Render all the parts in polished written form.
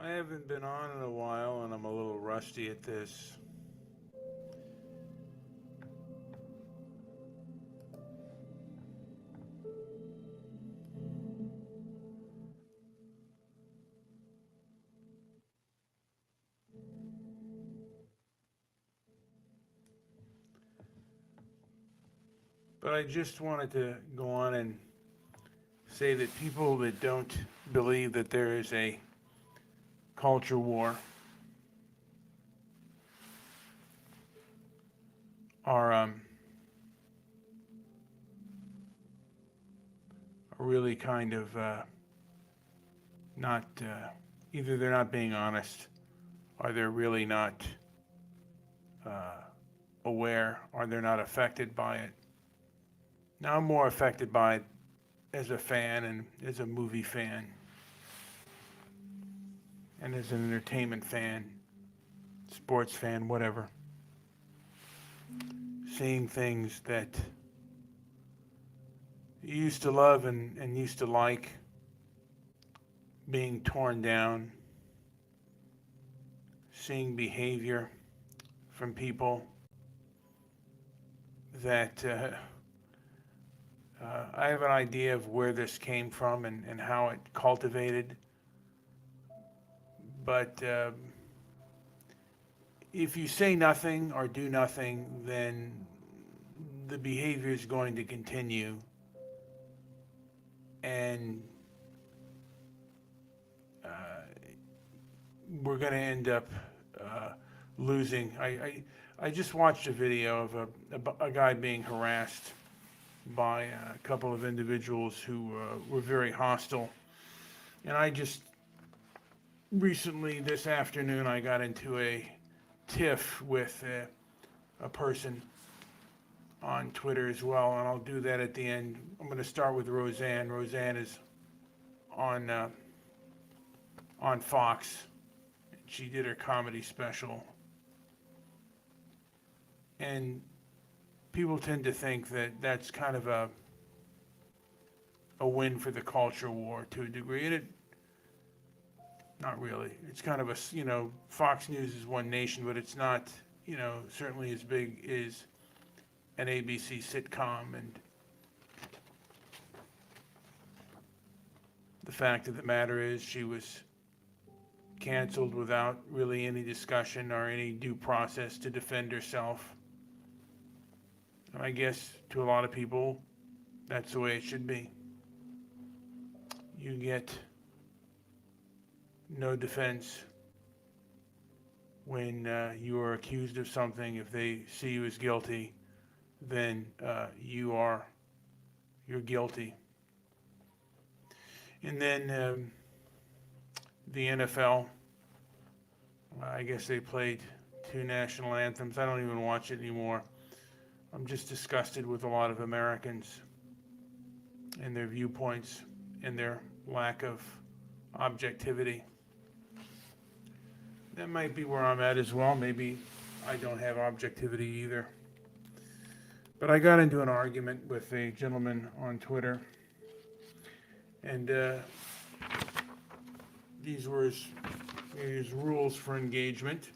I haven't been on in a while and I'm a little rusty at this. But I just wanted to go on and say that people that don't believe that there is a culture war are really kind of not, either they're not being honest or they're really not uh, aware or they're not affected by it. Now, I'm more affected by it as a fan and as a movie fan and as an entertainment fan, sports fan, whatever. Seeing things that you used to love and used to like being torn down, seeing behavior from people that I have an idea of where this came from and how it cultivated. But if you say nothing or do nothing, then the behavior is going to continue. And uh, we're going to end up losing. I just watched a video of a guy being harassed by a couple of individuals who were very hostile. And I just recently, this afternoon, I got into a tiff with a person on Twitter as well, and I'll do that at the end. I'm going to start with Roseanne. Roseanne is on Fox. She did her comedy special, and people tend to think that that's kind of a win for the culture war to a degree, and it not really. It's kind of Fox News is one nation, but it's not certainly as big as an ABC sitcom. And the fact of the matter is, she was canceled without really any discussion or any due process to defend herself. And I guess to a lot of people, that's the way it should be. You get no defense when you are accused of something. If they see you as guilty, then you're guilty. And then the NFL, I guess they played two national anthems. I don't even watch it anymore. I'm just disgusted with a lot of Americans and their viewpoints and their lack of objectivity. That might be where I'm at as well. Maybe I don't have objectivity either. But I got into an argument with a gentleman on Twitter, and these were his rules for engagement.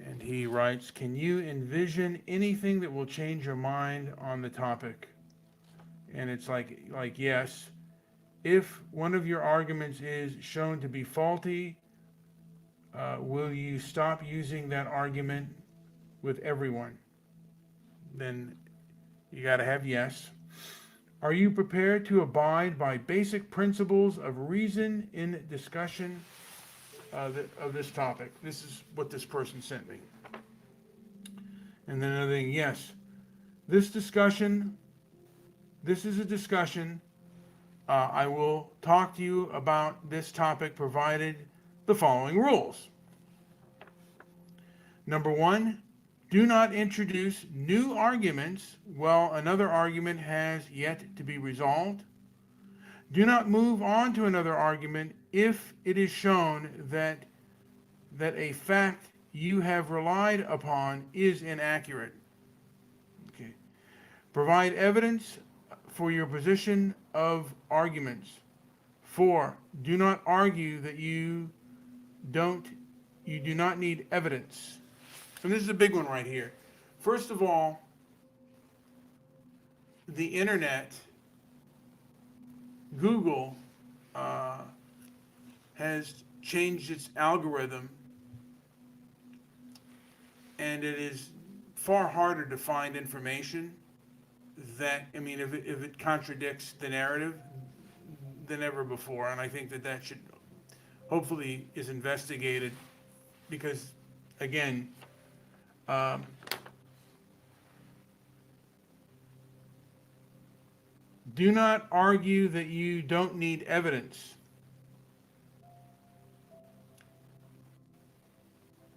And he writes, "Can you envision anything that will change your mind on the topic?" And it's like yes. If one of your arguments is shown to be faulty, will you stop using that argument with everyone? Then you got to have yes. Are you prepared to abide by basic principles of reason in discussion of this topic? This is what this person sent me. And then another thing, yes. This is a discussion. I will talk to you about this topic provided the following rules. Number one, do not introduce new arguments while another argument has yet to be resolved. Do not move on to another argument if it is shown that a fact you have relied upon is inaccurate. Okay. Provide evidence for your position of arguments. 4, do not argue that you do not need evidence. And this is a big one right here. First of all, the internet, Google, has changed its algorithm, and it is far harder to find information that, I mean, if it contradicts the narrative than ever before. And I think that should, hopefully, is investigated, because, again, um, do not argue that you don't need evidence.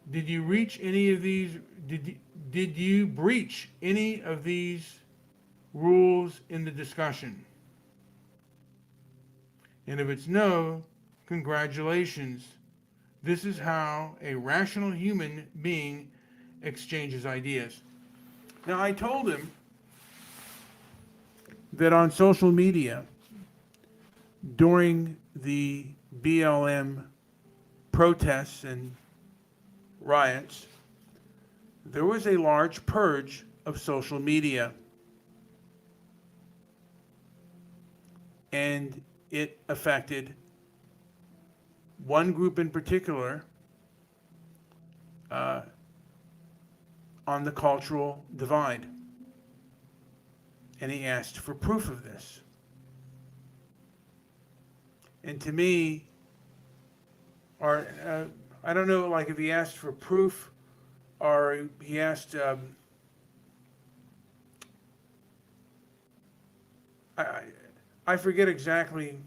Did you reach any of these? Did you breach any of these rules in the discussion? And if it's no, congratulations. This is how a rational human being exchanges ideas. Now, I told him that on social media, during the BLM protests and riots, there was a large purge of social media. And it affected one group in particular on the cultural divide. And he asked for proof of this. And to me, or I don't know, like if he asked for proof or he asked, I forget exactly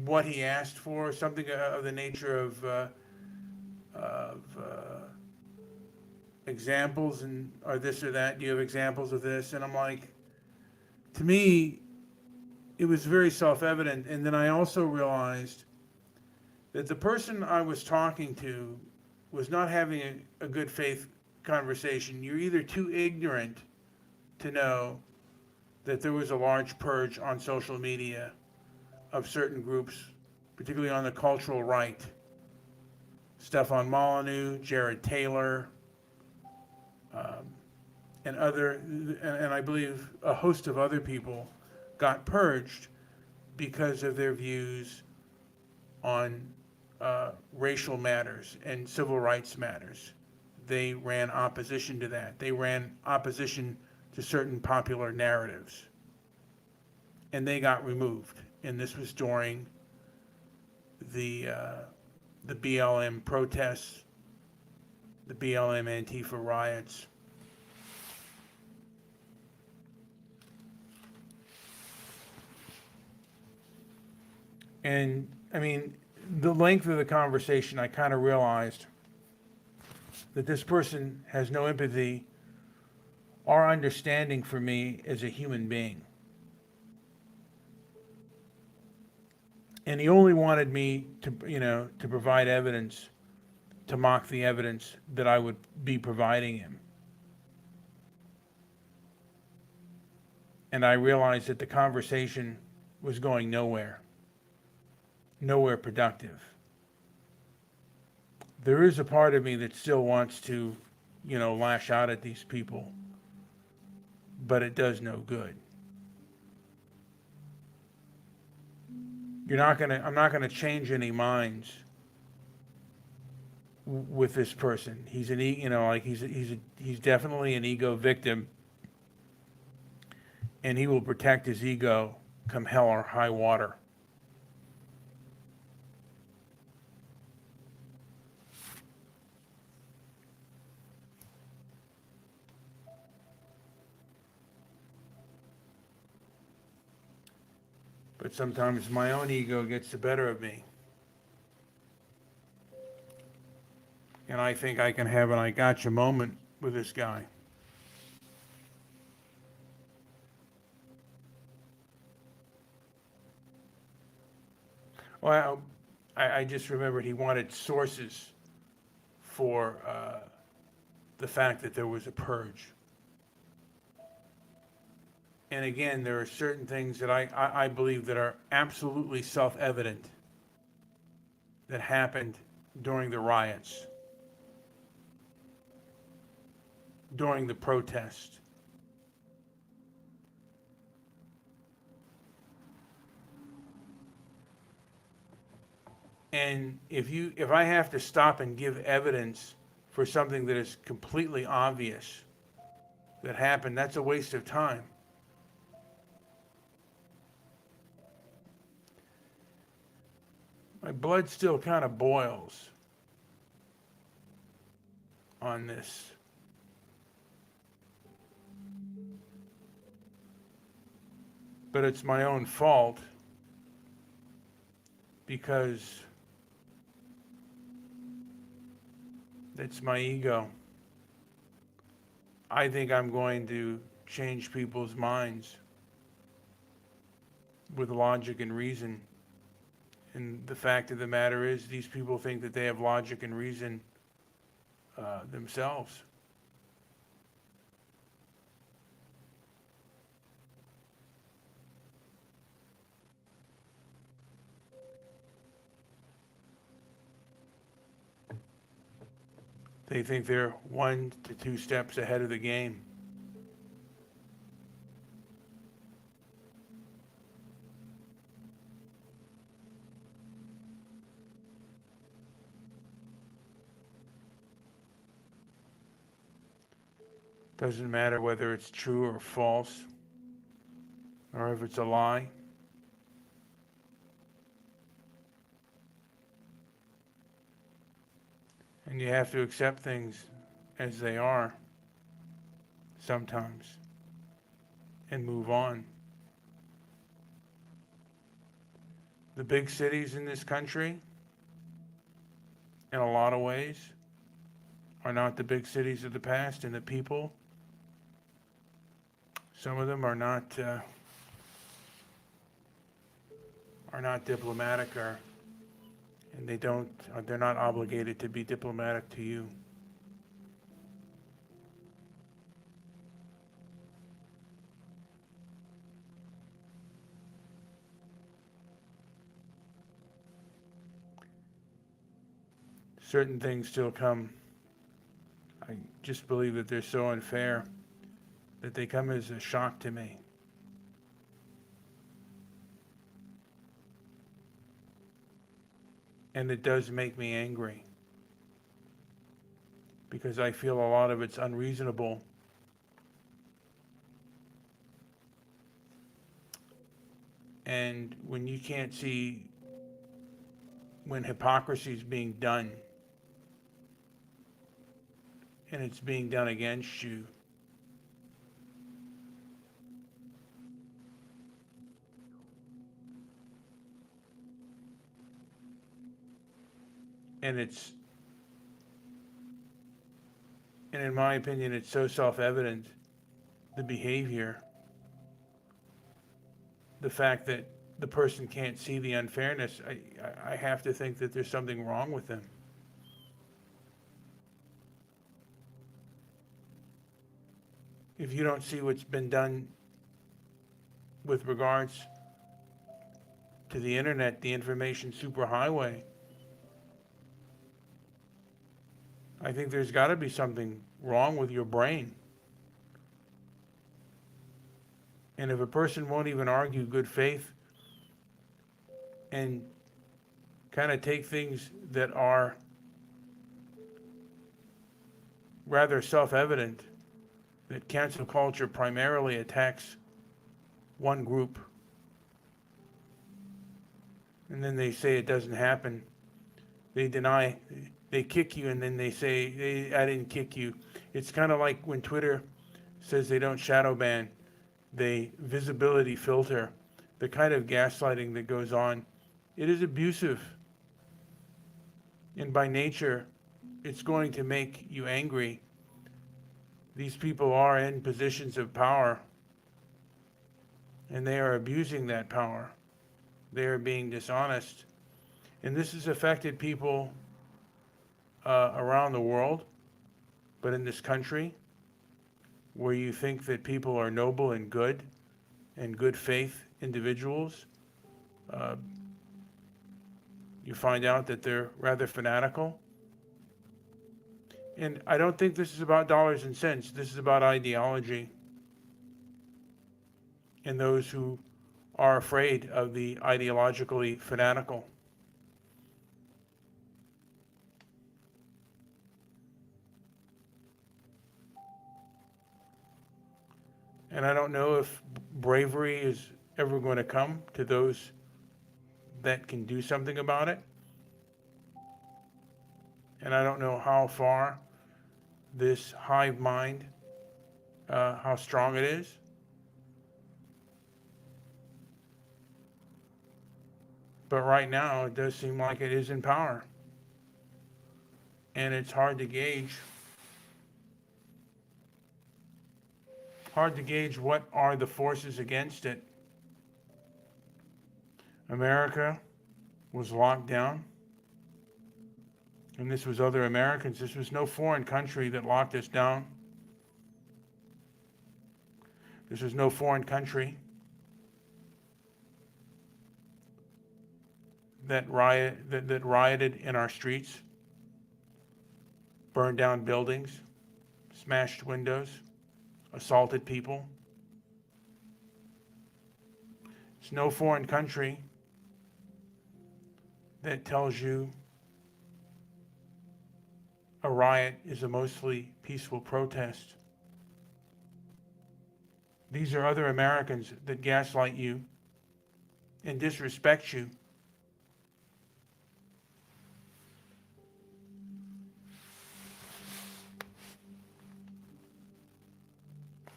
what he asked for, something of the nature of examples and or this or that. Do you have examples of this? And I'm like, to me, it was very self-evident. And then I also realized that the person I was talking to was not having a good faith conversation. You're either too ignorant to know that there was a large purge on social media of certain groups, particularly on the cultural right. Stefan Molyneux, Jared Taylor, and I believe a host of other people got purged because of their views on racial matters and civil rights matters. They ran opposition to that. They ran opposition to certain popular narratives. And they got removed. And this was during the BLM protests, the BLM Antifa riots. And I mean, the length of the conversation, I kind of realized that this person has no empathy or understanding for me as a human being. And he only wanted me to, to provide evidence, to mock the evidence that I would be providing him. And I realized that the conversation was going nowhere productive. There is a part of me that still wants to, lash out at these people, but it does no good. I'm not gonna change any minds with this person. He's he's definitely an ego victim, and he will protect his ego come hell or high water. But sometimes my own ego gets the better of me. And I think I can have an I gotcha moment with this guy. Well, I just remembered he wanted sources for the fact that there was a purge. And again, there are certain things that I believe that are absolutely self-evident that happened during the riots, during the protest. And if I have to stop and give evidence for something that is completely obvious that happened, that's a waste of time. My blood still kind of boils on this. But it's my own fault because it's my ego. I think I'm going to change people's minds with logic and reason. And the fact of the matter is, these people think that they have logic and reason themselves. They think they're 1 to 2 steps ahead of the game. Doesn't matter whether it's true or false, or if it's a lie. And you have to accept things as they are sometimes and move on. The big cities in this country, in a lot of ways, are not the big cities of the past, and the people, some of them are not diplomatic, or and they're not obligated to be diplomatic to you. Certain things still come. I just believe that they're so unfair that they come as a shock to me. And it does make me angry because I feel a lot of it's unreasonable. And when you can't see when hypocrisy is being done and it's being done against you, and in my opinion, it's so self-evident, the behavior, the fact that the person can't see the unfairness, I have to think that there's something wrong with them. If you don't see what's been done with regards to the internet, the information superhighway, I think there's got to be something wrong with your brain. And if a person won't even argue good faith and kind of take things that are rather self-evident, that cancel culture primarily attacks one group, and then they say it doesn't happen, they deny, they kick you, and then they say, I didn't kick you. It's kind of like when Twitter says they don't shadow ban, they visibility filter, the kind of gaslighting that goes on. It is abusive. And by nature, it's going to make you angry. These people are in positions of power, and they are abusing that power. They are being dishonest. And this has affected people around the world, but in this country, where you think that people are noble and good, and good faith individuals, uh, you find out that they're rather fanatical. And I don't think this is about dollars and cents. This is about ideology and those who are afraid of the ideologically fanatical. And I don't know if bravery is ever going to come to those that can do something about it. And I don't know how far this hive mind, how strong it is. But right now, it does seem like it is in power. And it's hard to gauge what are the forces against it. America was locked down, and this was other Americans. This was no foreign country that locked us down. This was no foreign country that rioted in our streets, burned down buildings, smashed windows, assaulted people. It's no foreign country that tells you a riot is a mostly peaceful protest. These are other Americans that gaslight you and disrespect you.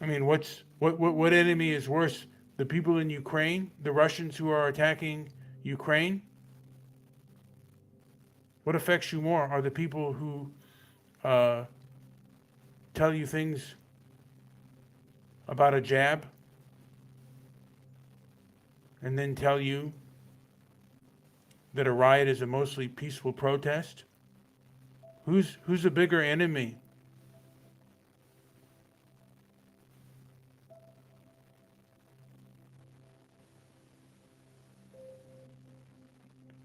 I mean, what enemy is worse? The people in Ukraine, the Russians who are attacking Ukraine? What affects you more? Are the people who uh, tell you things about a jab and then tell you that a riot is a mostly peaceful protest? Who's a bigger enemy?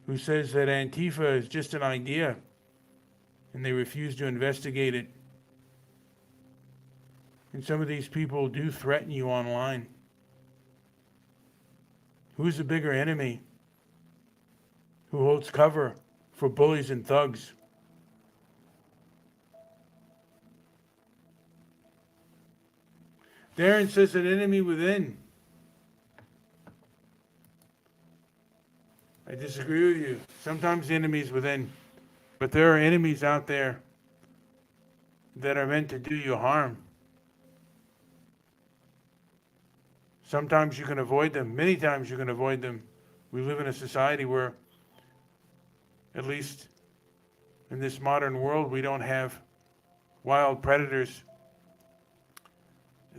Who says that Antifa is just an idea and they refuse to investigate it? And some of these people do threaten you online. Who's the bigger enemy? Who holds cover for bullies and thugs? Darren says an enemy within. I disagree with you. Sometimes the enemy's within, but there are enemies out there that are meant to do you harm. Sometimes you can avoid them. Many times you can avoid them. We live in a society where, at least in this modern world, we don't have wild predators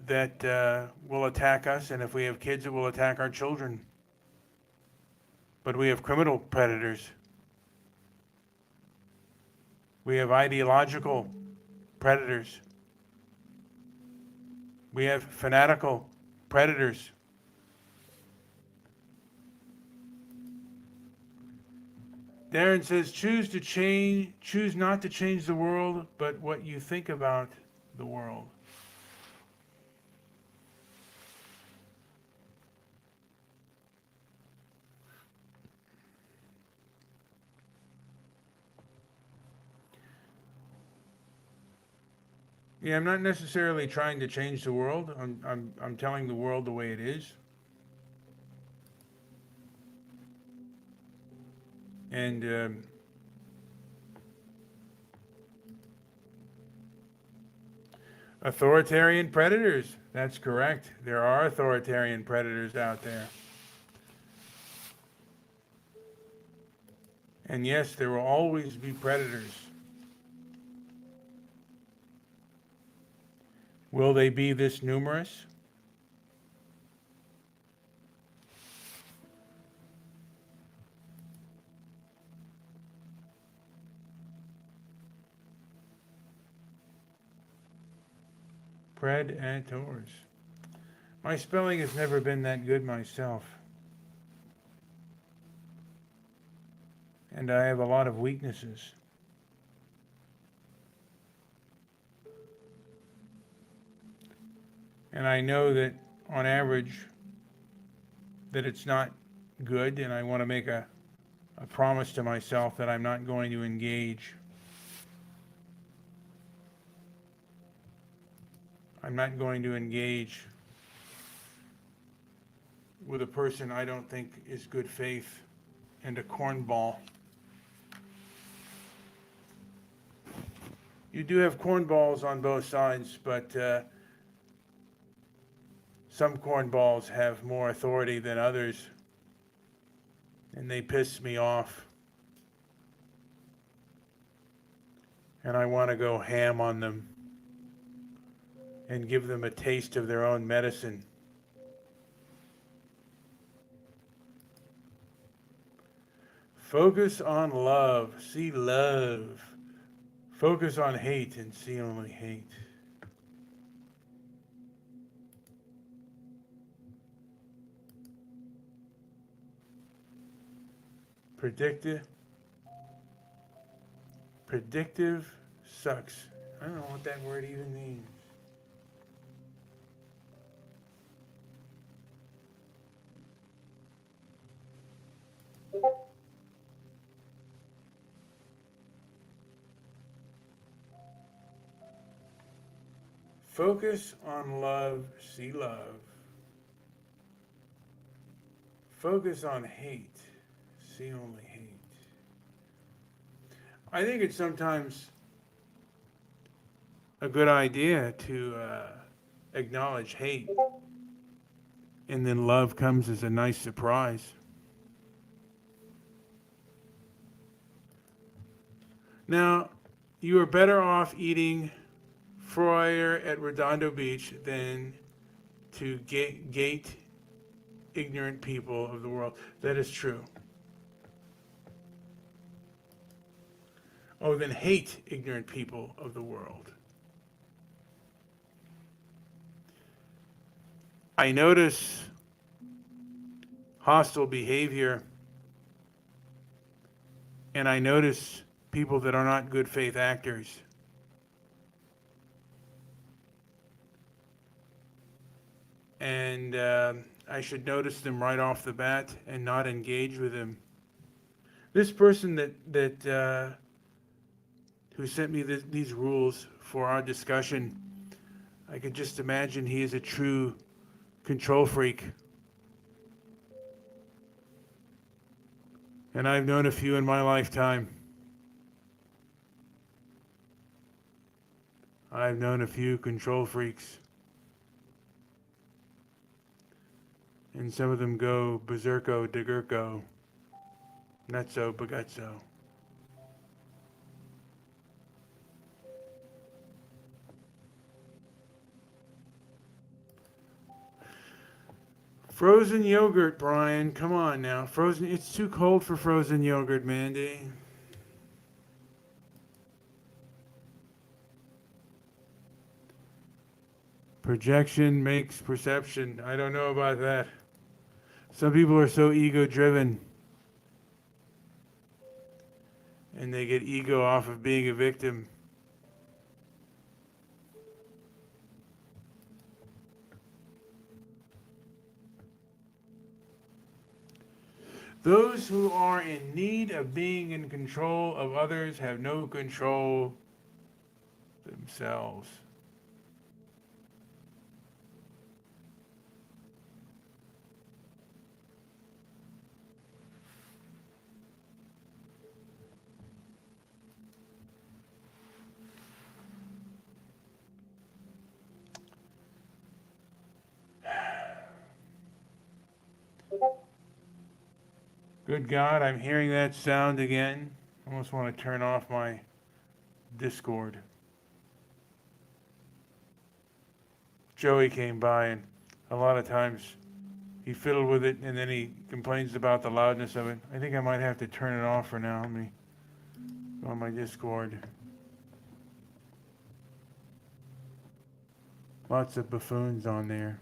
that will attack us, and if we have kids, it will attack our children. But we have criminal predators. We have ideological predators. We have fanatical predators. Darren says, choose not to change the world, but what you think about the world. Yeah, I'm not necessarily trying to change the world. I'm telling the world the way it is. And authoritarian predators. That's correct. There are authoritarian predators out there. And yes, there will always be predators. Will they be this numerous? Predators. My spelling has never been that good myself. And I have a lot of weaknesses. And I know that on average that it's not good, and I want to make a promise to myself that I'm not going to engage. I'm not going to engage with a person I don't think is good faith and a cornball. You do have cornballs on both sides, but some cornballs have more authority than others, and they piss me off. And I want to go ham on them and give them a taste of their own medicine. Focus on love, see love. Focus on hate and see only hate. Predictive sucks. I don't know what that word even means. Focus on love, see love. Focus on hate, see only hate. I think it's sometimes a good idea to acknowledge hate, and then love comes as a nice surprise. Now, you are better off eating fryer at Redondo Beach than to gate ignorant people of the world. That is true. Oh, then hate ignorant people of the world. I notice hostile behavior, and I notice people that are not good faith actors. And I should notice them right off the bat and not engage with them. This person that who sent me these rules for our discussion, I could just imagine he is a true control freak. And I've known a few in my lifetime. I've known a few control freaks. And some of them go berserko, digurko, nutso, bagutso. Frozen yogurt, Brian. Come on now. Frozen. It's too cold for frozen yogurt, Mandy. Projection makes perception. I don't know about that. Some people are so ego-driven, and they get ego off of being a victim. Those who are in need of being in control of others have no control themselves. Good God, I'm hearing that sound again. I almost want to turn off my Discord. Joey came by, and a lot of times he fiddled with it, and then he complains about the loudness of it. I think I might have to turn it off for now. Let me go on my Discord. Lots of buffoons on there.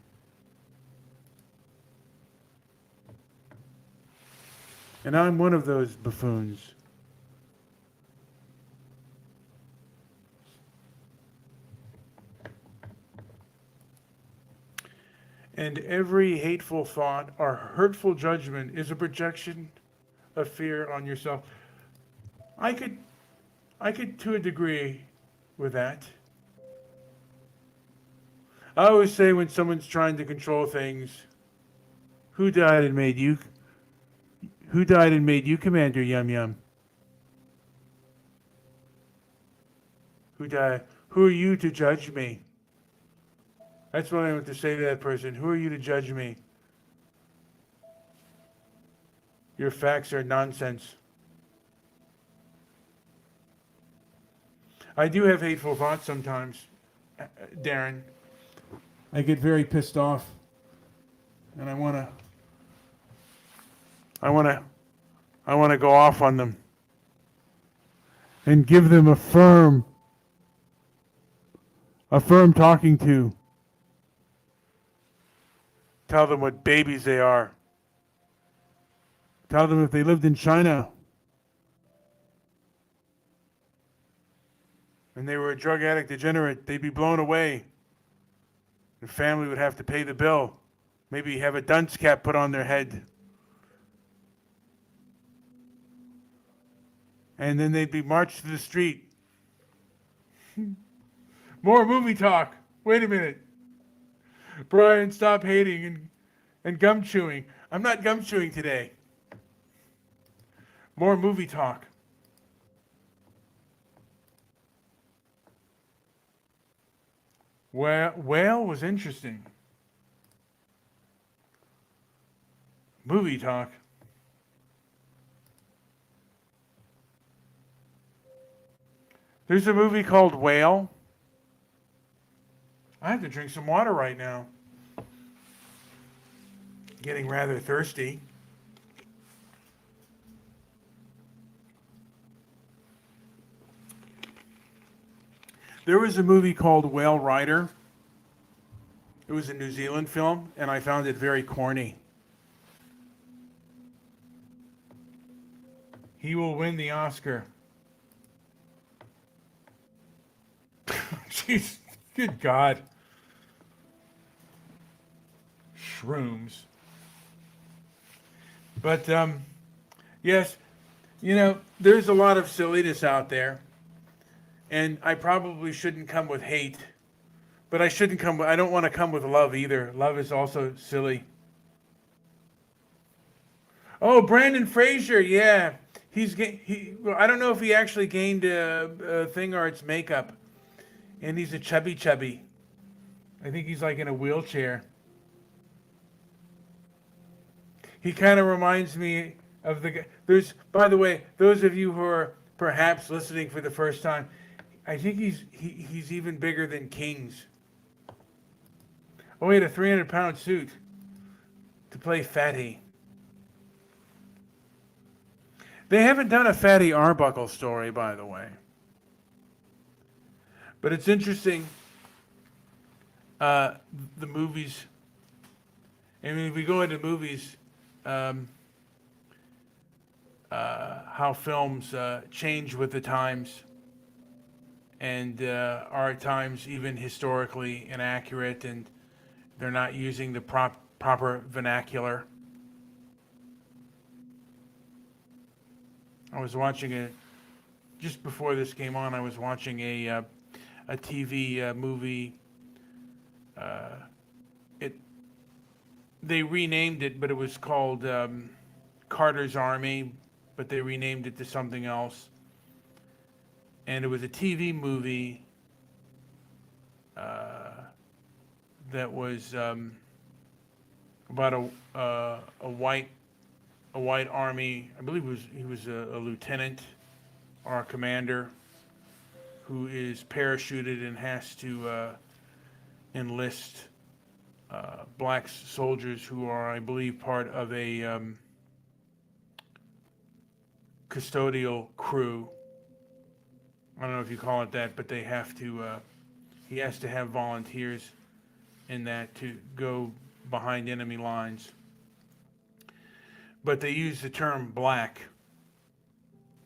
And I'm one of those buffoons. And every hateful thought or hurtful judgment is a projection of fear on yourself. I could, I could to a degree with that. I always say when someone's trying to control things, who died and made you? Who died and made you Commander Yum Yum? Who died? Who are you to judge me? That's what I want to say to that person. Who are you to judge me? Your facts are nonsense. I do have hateful thoughts sometimes, Darren. I get very pissed off, and I wanna go off on them and give them a firm talking to. Tell them what babies they are. Tell them if they lived in China and they were a drug addict degenerate, they'd be blown away. The family would have to pay the bill. Maybe have a dunce cap put on their head. And then they'd be marched to the street. More movie talk. Wait a minute. Brian, stop hating and gum chewing. I'm not gum chewing today. More movie talk. Whale was interesting. Movie talk. There's a movie called Whale. I have to drink some water right now. Getting rather thirsty. There was a movie called Whale Rider. It was a New Zealand film, and I found it very corny. He will win the Oscar. Jeez, good God. Shrooms. But, yes, there's a lot of silliness out there. And I probably shouldn't come with hate. But I don't want to come with love either. Love is also silly. Oh, Brandon Fraser, yeah. Well, I don't know if he actually gained a thing or it's makeup. And he's a chubby. I think he's like in a wheelchair. He kind of reminds me of the guy. By the way, those of you who are perhaps listening for the first time, I think he's even bigger than Kings. Oh, he had a 300-pound suit to play Fatty. They haven't done a Fatty Arbuckle story, by the way. But it's interesting, the movies. I mean, if we go into movies, how films change with the times and are at times even historically inaccurate, and they're not using the proper vernacular. I was watching just before this came on, I was watching a TV movie. They renamed it, but it was called Carter's Army, but they renamed it to something else. And it was a TV movie that was about a white army. I believe he was a lieutenant or a commander who is parachuted and has to enlist black soldiers who are, I believe, part of a custodial crew. I don't know if you call it that, but they have to. He has to have volunteers in that to go behind enemy lines. but they used the term black,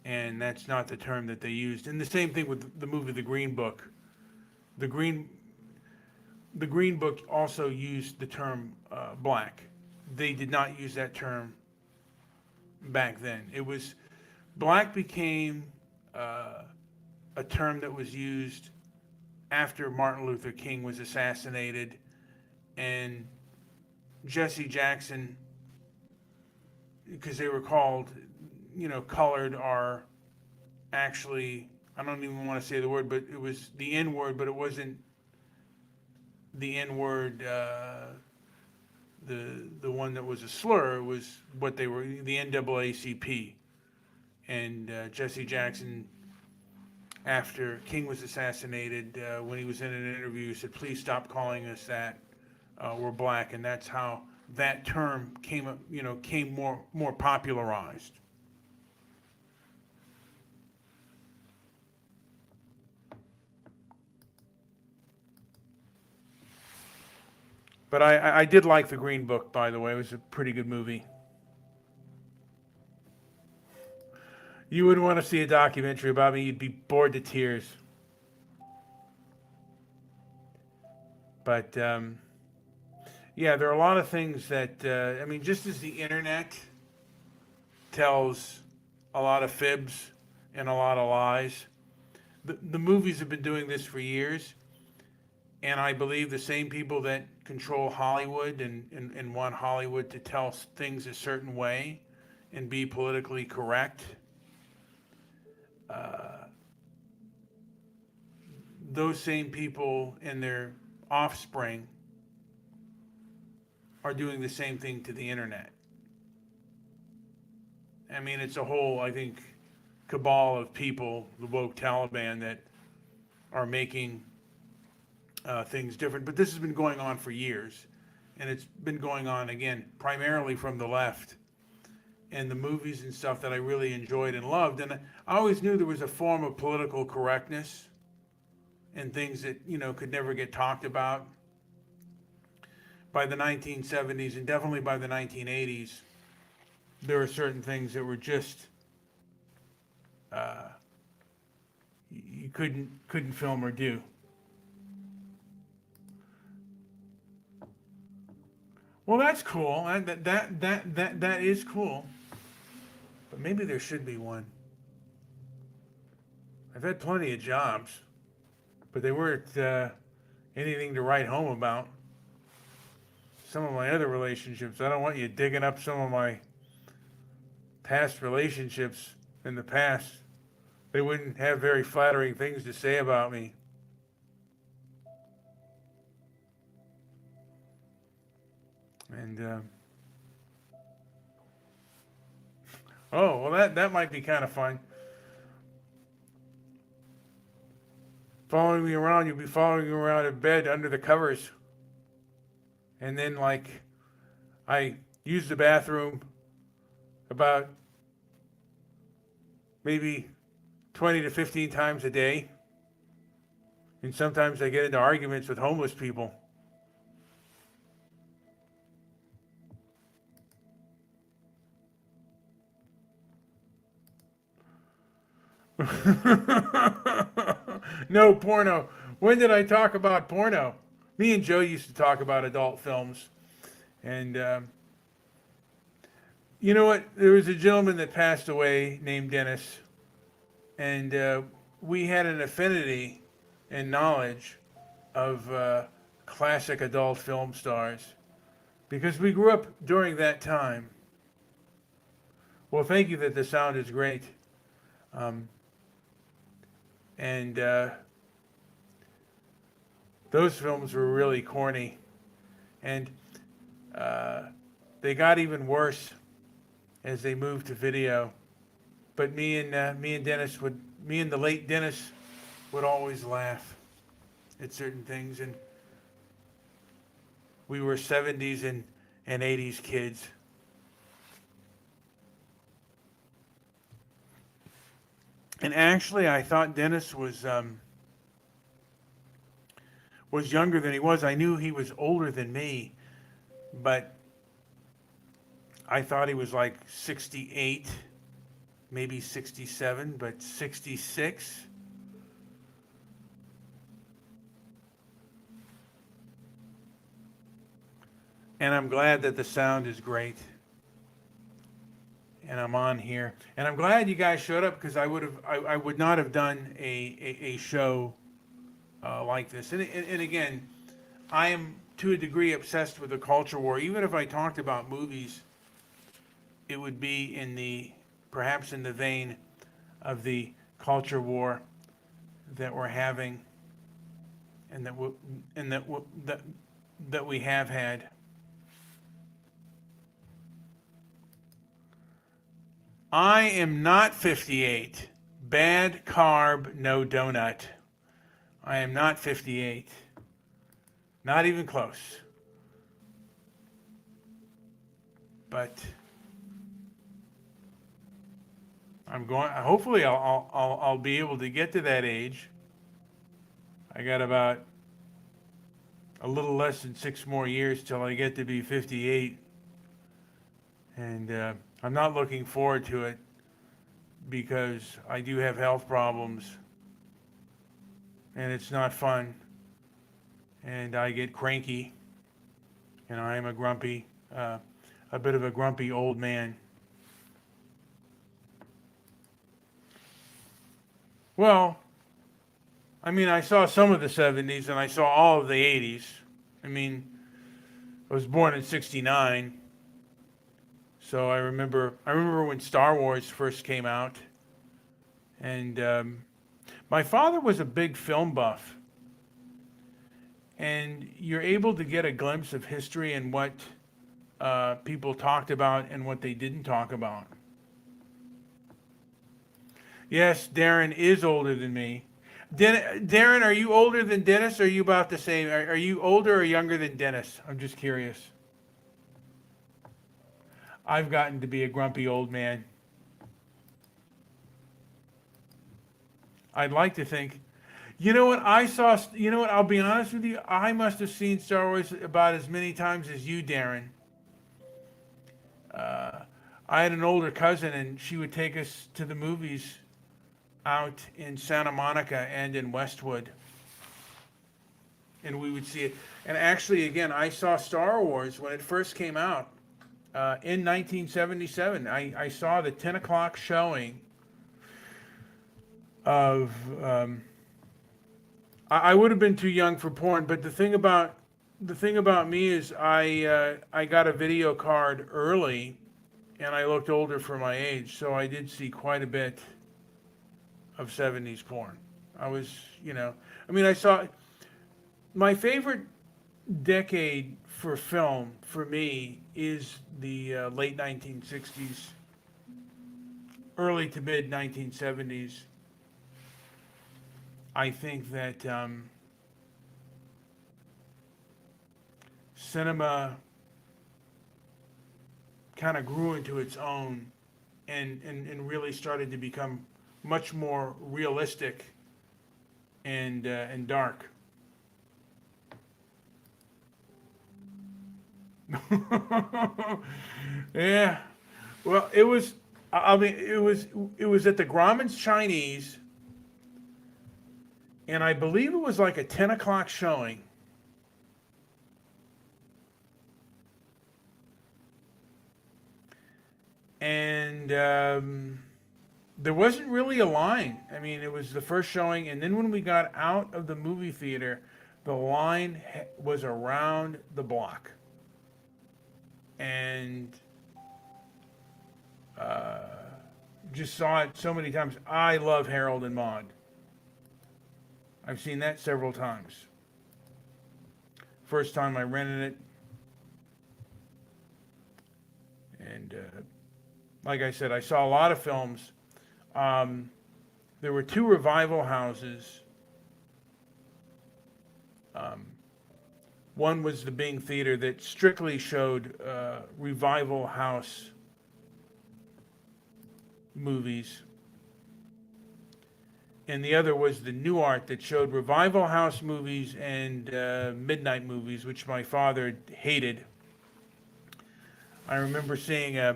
and that's not the term that they used. And the same thing with the movie The Green Book. The Green the Green Book also used the term black. They did not use that term back then. It was black became a term that was used after Martin Luther King was assassinated, and Jesse Jackson, because they were called, colored, are actually, I don't even want to say the word, but it was the N word, but it wasn't the N word, the one that was a slur. It was what they were, the NAACP. And Jesse Jackson, after King was assassinated, when he was in an interview, said, "Please stop calling us that. We're black," and that's how that term came more popularized. But I did like The Green Book, by the way. It was a pretty good movie. You wouldn't want to see a documentary about me. You'd be bored to tears. But yeah, there are a lot of things that, just as the internet tells a lot of fibs and a lot of lies, the movies have been doing this for years. And I believe the same people that control Hollywood and want Hollywood to tell things a certain way and be politically correct, those same people and their offspring are doing the same thing to the internet. I mean, it's a whole, I think, cabal of people, the woke Taliban, that are making things different. But this has been going on for years. And it's been going on, again, primarily from the left. And the movies and stuff that I really enjoyed and loved. And I always knew there was a form of political correctness and things that, could never get talked about. By the 1970s and definitely by the 1980s, there were certain things that were just you couldn't film or do. Well, that's cool. That is cool. But maybe there should be one. I've had plenty of jobs, but they weren't anything to write home about. Some of my other relationships, I don't want you digging up some of my past relationships in the past. They wouldn't have very flattering things to say about me. And oh, well, that might be kind of fun. Following me around, you'll be following me around in bed under the covers. And then, I use the bathroom about maybe 20 to 15 times a day. And sometimes I get into arguments with homeless people. No porno. When did I talk about porno? Me and Joe used to talk about adult films. And you know what? There was a gentleman that passed away named Dennis. And we had an affinity and knowledge of classic adult film stars because we grew up during that time. Well, thank you that the sound is great. And those films were really corny. And they got even worse as they moved to video. But me and the late Dennis would always laugh at certain things, and we were 70s and 80s kids. And actually, I thought Dennis was younger than he was. I knew he was older than me, but I thought he was like 68, maybe 67, but 66. And I'm glad that the sound is great. And I'm on here. And I'm glad you guys showed up because I would not have done a show like this. And again, I am to a degree obsessed with the culture war. Even if I talked about movies, it would be in the perhaps in the vein of the culture war that we're having, and that we have had. I am not 58. Bad carb, no donut. I am not 58. Not even close. But I'm going. Hopefully, I'll be able to get to that age. I got about a little less than 6 more years till I get to be 58, and I'm not looking forward to it because I do have health problems, and it's not fun, and I get cranky, and I am a bit of a grumpy old man. Well, I mean, I saw some of the 70s and I saw all of the 80s. I mean, I was born in 69, so I remember when Star Wars first came out, and my father was a big film buff, and you're able to get a glimpse of history and what people talked about and what they didn't talk about. Yes, Darren is older than me. Darren, are you older than Dennis? Or are you about the same? Are you older or younger than Dennis? I'm just curious. I've gotten to be a grumpy old man. I'd like to think. You know what? I saw. You know what? I'll be honest with you. I must have seen Star Wars about as many times as you, Darren. Uh, I had an older cousin, and she would take us to the movies out in Santa Monica and in Westwood, and we would see it. And actually, again, I saw Star Wars when it first came out in 1977. I saw the 10 o'clock showing of. I would have been too young for porn, but the thing about me is I got a video card early, and I looked older for my age, so I did see quite a bit of 70s porn. I was, I mean, I saw my favorite decade for film for me is the late 1960s, early to mid 1970s. I think that cinema kind of grew into its own and really started to become much more realistic and dark. Yeah. Well, it was. I mean, it was at the Grauman's Chinese, and I believe it was like a 10 o'clock showing. And there wasn't really a line. I mean, it was the first showing, and then when we got out of the movie theater, the line was around the block. And uh, just saw it so many times. I love Harold and Maude. I've seen that several times. First time I rented it, and like I said, I saw a lot of films. There were two revival houses. Um, One was the Bing Theater that strictly showed revival house movies. And the other was the New Art that showed revival house movies and midnight movies, which my father hated. I remember seeing uh,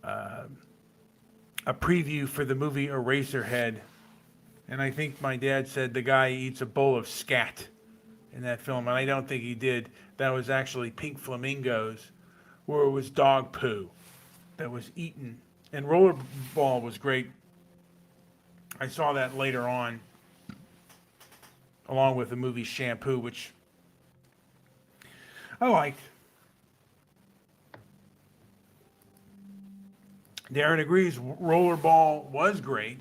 a preview for the movie Eraserhead, and I think my dad said the guy eats a bowl of scat in that film, and I don't think he did. That was actually pink flamingos, where it was dog poo that was eaten. And Rollerball was great. I saw that later on, along with the movie Shampoo, which I liked. Darren agrees. Rollerball was great.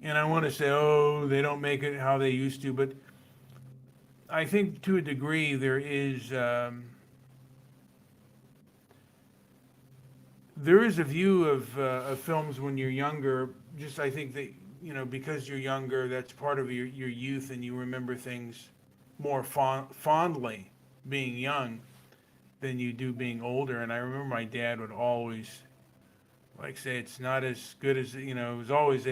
And I want to say, oh, they don't make it how they used to, but I think to a degree there is a view of films when you're younger. Just I think that because you're younger, that's part of your youth, and you remember things more fondly being young than you do being older. And I remember my dad would always like say it's not as good as it was always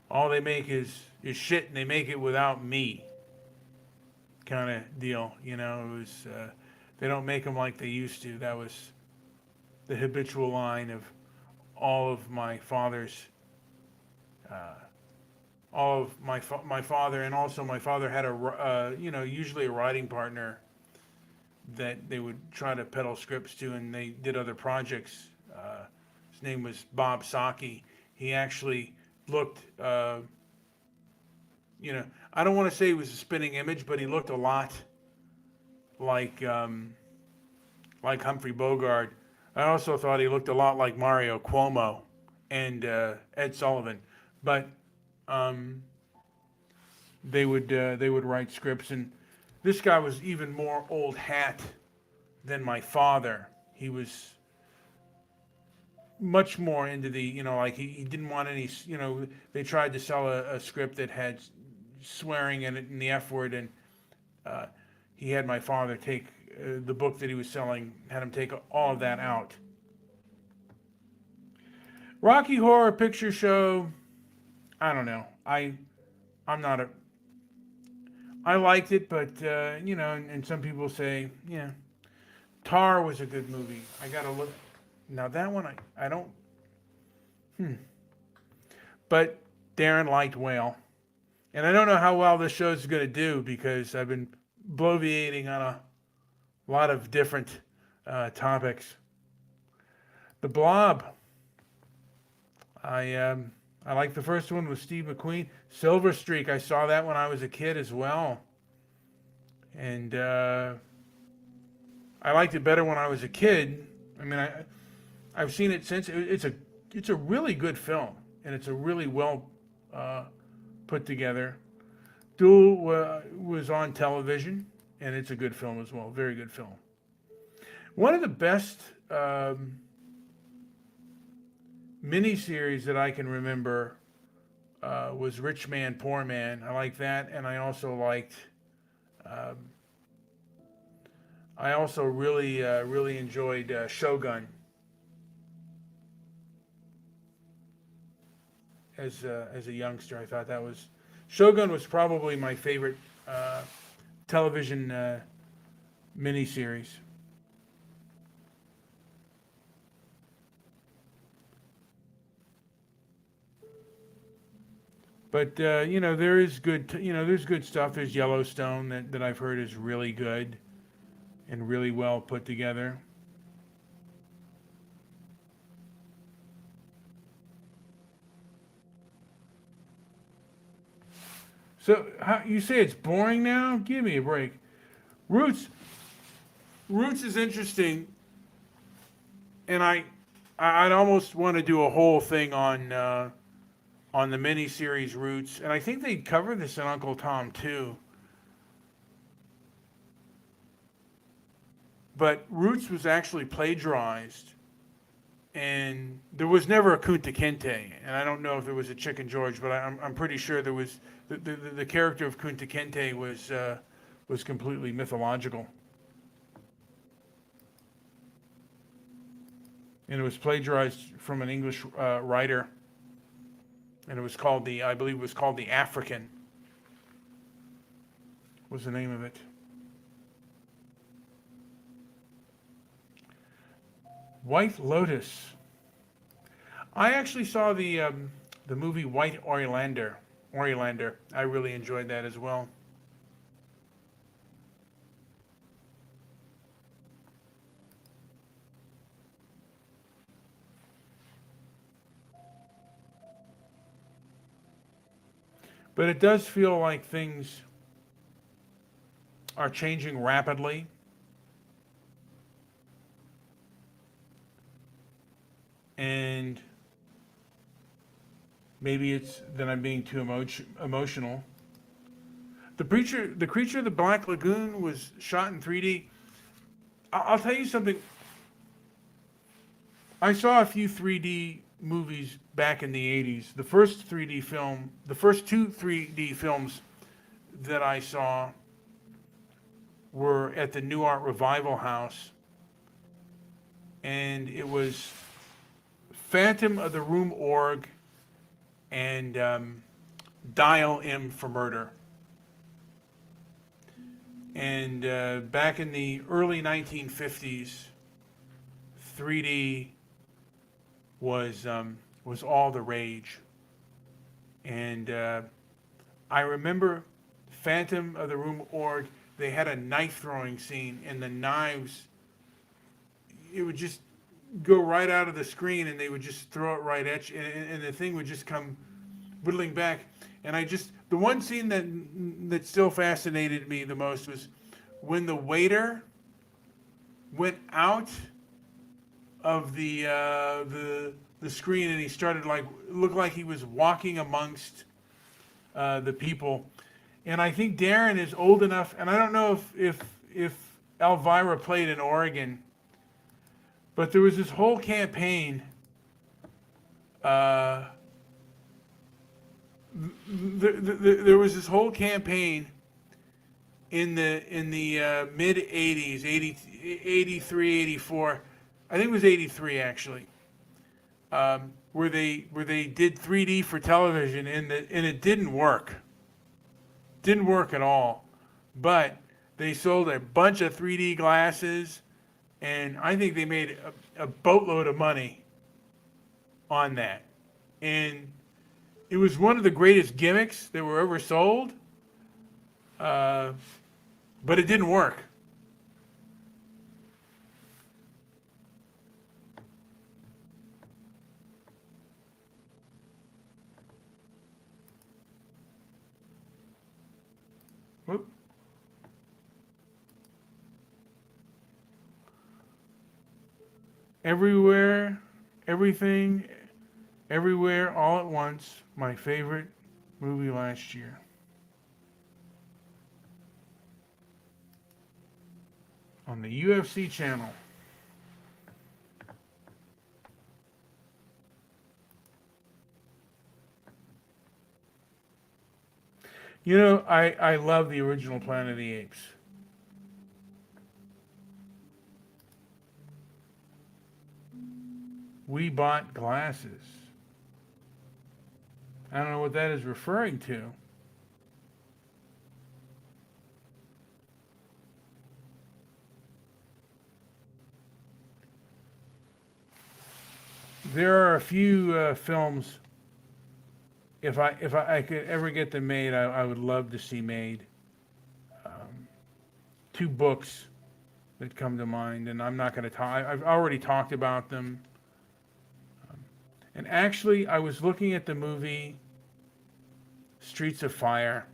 all they make is shit, and they make it without me kind of deal. It was they don't make them like they used to. That was the habitual line of all of my father's, uh, all of my father, and also my father had usually a writing partner that they would try to peddle scripts to, and they did other projects. His name was Bob Saki. He actually looked, I don't want to say he was a spitting image, but he looked a lot like Humphrey Bogart. I also thought he looked a lot like Mario Cuomo and Ed Sullivan, but um, they would write scripts, and this guy was even more old hat than my father. He was much more into the like he didn't want any they tried to sell a script that had swearing in it and the F word, and uh, he had my father take the book that he was selling, had him take all of that out. Rocky Horror Picture Show, I don't know. I'm not a I liked it, but and some people say, yeah, Tar was a good movie. I gotta look now. That one I don't. But Darren liked Whale, and I don't know how well this show's gonna do because I've been bloviating on a lot of different topics. The Blob. I like the first one with Steve McQueen. Silver Streak. I saw that when I was a kid as well, and I liked it better when I was a kid. I mean, I've seen it since. It's a really good film, and it's a really well put together. Duel was on television, and it's a good film as well. Very good film. One of the best miniseries that I can remember was Rich Man, Poor Man. I like that, and I also liked. I also really enjoyed Shogun as a youngster. I thought that was Shogun was probably my favorite television miniseries. But there is good. There's good stuff. There's Yellowstone that I've heard is really good and really well put together. So you say it's boring now? Give me a break. Roots Roots is interesting, and I'd almost want to do a whole thing on the miniseries Roots, and I think they cover this in Uncle Tom too. But Roots was actually plagiarized, and there was never a Kunta Kinte, and I don't know if there was a Chicken George, but I'm pretty sure there was the character of Kunta Kinte was completely mythological, and it was plagiarized from an English writer, and it was called I believe it was called the African was the name of it. White Lotus. I actually saw the movie White Oriolander. Oriolander. I really enjoyed that as well. But it does feel like things are changing rapidly, and maybe it's that I'm being too emotional. The creature of the Black Lagoon was shot in 3D. I'll tell you something. I saw a few 3D movies back in the 80s. The first two 3D films that I saw were at the New Art Revival House, and it was Phantom of the Room Org and Dial M for Murder. And back in the early 1950s, 3D was all the rage. And I remember Phantom of the Room Org. They had a knife throwing scene, and the knives, it would just go right out of the screen, and they would just throw it right at you, and the thing would just come whittling back. And the one scene that still fascinated me the most was when the waiter went out of the screen, and he started looked like he was walking amongst the people. And I think Darren is old enough, and I don't know if Elvira played in Oregon, but there was this whole campaign. There was this whole campaign in the mid 80s, 83, 84. I think it was 83 actually, where they did 3D for television, and it didn't work. Didn't work at all. But they sold a bunch of 3D glasses, and I think they made a boatload of money on that. And it was one of the greatest gimmicks that were ever sold, but it didn't work. Whoop. Everywhere, everything, everywhere, all at once. My favorite movie last year. On the UFC channel. You know, I love the original Planet of the Apes. We bought glasses. I don't know what that is referring to. There are a few films. If I could ever get them made, I would love to see made. Two books that come to mind, and I'm not going to talk. I've already talked about them. And actually, I was looking at the movie Streets of Fire,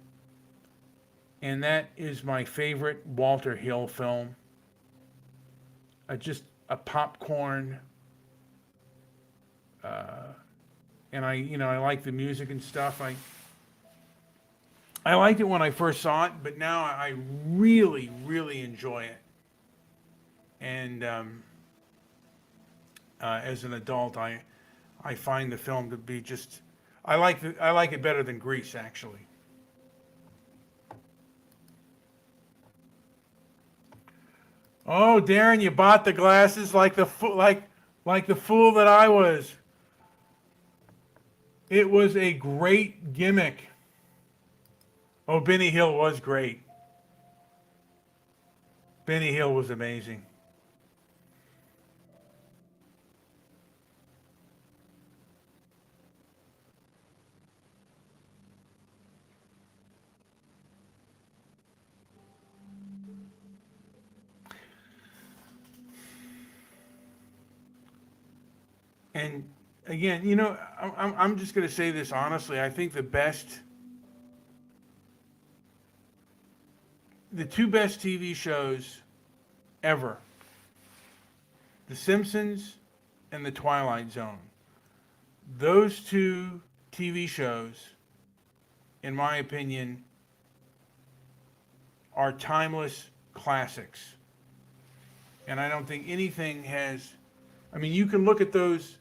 and that is my favorite Walter Hill film. Just a popcorn, and I like the music and stuff. I liked it when I first saw it, but now I really, really enjoy it. And as an adult, I find the film to be just. I like it better than Grease, actually. Oh, Darren, you bought the glasses like the fool that I was. It was a great gimmick. Oh, Benny Hill was great. Benny Hill was amazing. And again, I'm just going to say this honestly. I think the two best TV shows ever, The Simpsons and The Twilight Zone. Those two TV shows, in my opinion, are timeless classics. And I don't think anything has, I mean, you can look at those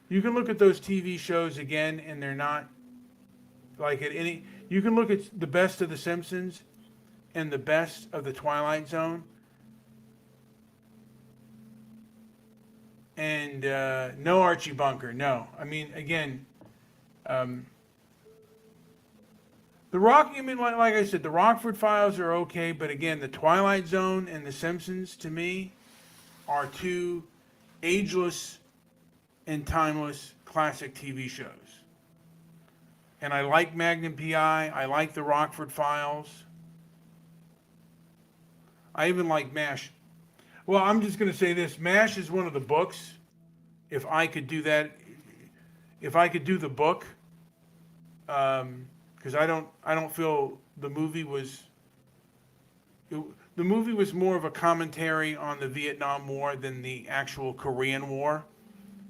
TV shows again and they're not like at any, you can look at the best of The Simpsons and the best of The Twilight Zone, and no Archie Bunker, no. I mean, again, um, I mean, like I said, the Rockford Files are okay, but again, the Twilight Zone and The Simpsons, to me, are two ageless and timeless classic TV shows. And I like Magnum PI. I like the Rockford Files. I even like MASH. Well, I'm just going to say this. MASH is one of the books. If I could do that, if I could do the book, because I don't feel the movie was, the movie was more of a commentary on the Vietnam War than the actual Korean War,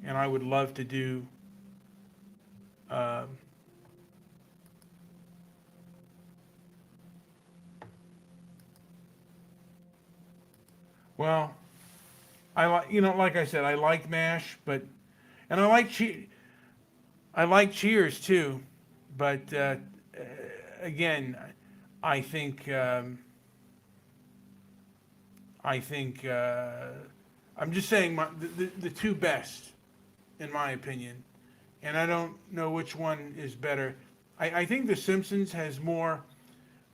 and I would love to do. Uh, well, I like like I said, I like MASH, but and I like Cheers too, but again, I think I think I'm just saying the two best in my opinion, and I don't know which one is better. I think The Simpsons has more,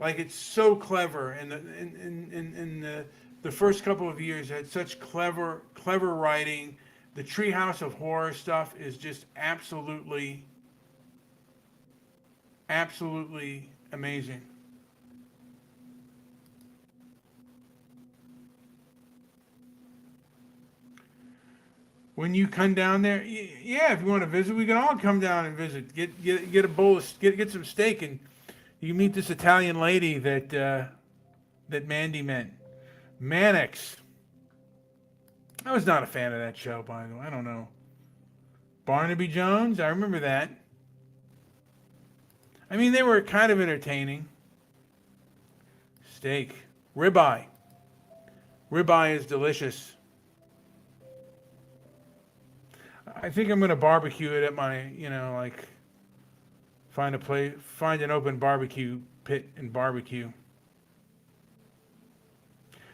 like it's so clever, and in the first couple of years had such clever writing. The Treehouse of Horror stuff is just absolutely amazing. When you come down there, yeah, if you want to visit, we can all come down and visit. Get a bowl of get some steak, and you meet this Italian lady that Mandy met. Mannix. I was not a fan of that show, by the way. I don't know. Barnaby Jones, I remember that. I mean, they were kind of entertaining. Steak. Ribeye. Ribeye is delicious. I think I'm going to barbecue it at my, like find an open barbecue pit and barbecue.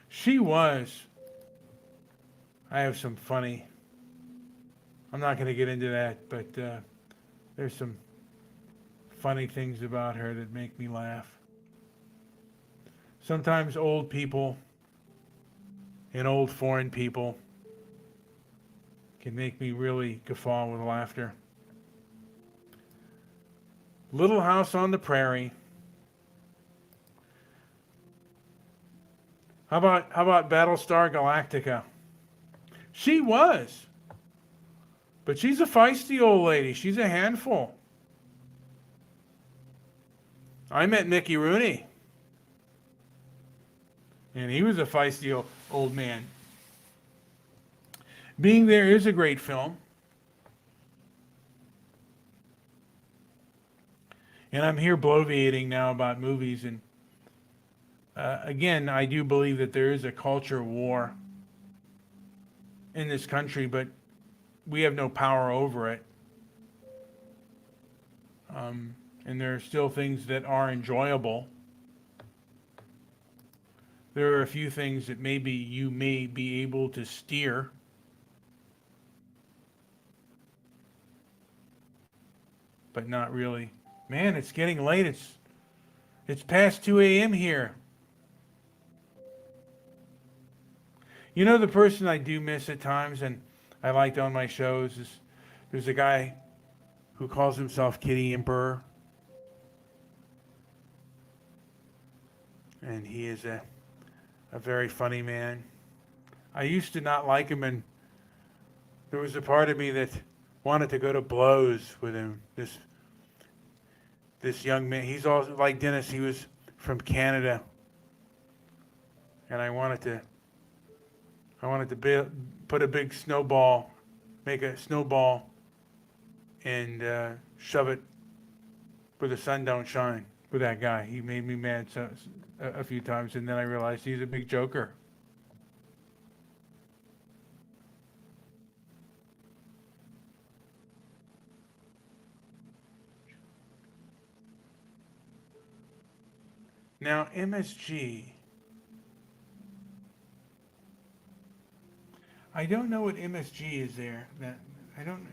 She was. I have some funny. I'm not going to get into that, but there's some funny things about her that make me laugh. Sometimes old people and old foreign people can make me really guffaw with laughter. Little House on the Prairie. How about Battlestar Galactica? She was. But she's a feisty old lady. She's a handful. I met Mickey Rooney. And he was a feisty old man. Being There is a great film. And I'm here bloviating now about movies. And again, I do believe that there is a culture war in this country, but we have no power over it. And there are still things that are enjoyable. There are a few things that maybe you may be able to steer. But not really. Man, it's getting late. It's past 2 a.m. here. You know, the person I do miss at times, and I liked on my shows, is there's a guy who calls himself Kitty Emperor. And he is a very funny man. I used to not like him, and there was a part of me that wanted to go to blows with him. This young man. He's also like Dennis. He was from Canada, and I wanted to put a big snowball, make a snowball, and shove it where the sun don't shine with that guy. He made me mad a few times, and then I realized he's a big joker. Now, MSG. I don't know what MSG is there. That I don't.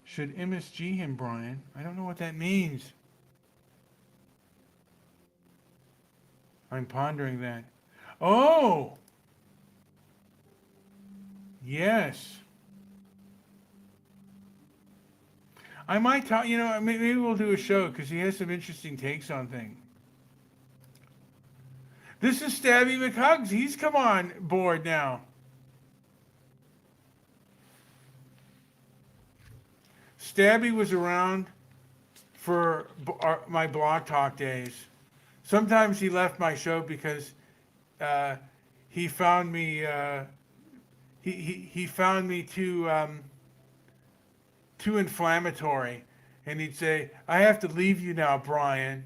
Should MSG him, Brian? I don't know what that means. I'm pondering that. Oh, yes. I might talk. Maybe we'll do a show because he has some interesting takes on things. This is Stabby McHugs. He's come on board now. Stabby was around for my Blog Talk days. Sometimes he left my show because he found me he found me too inflammatory, and he'd say, "I have to leave you now, Brian."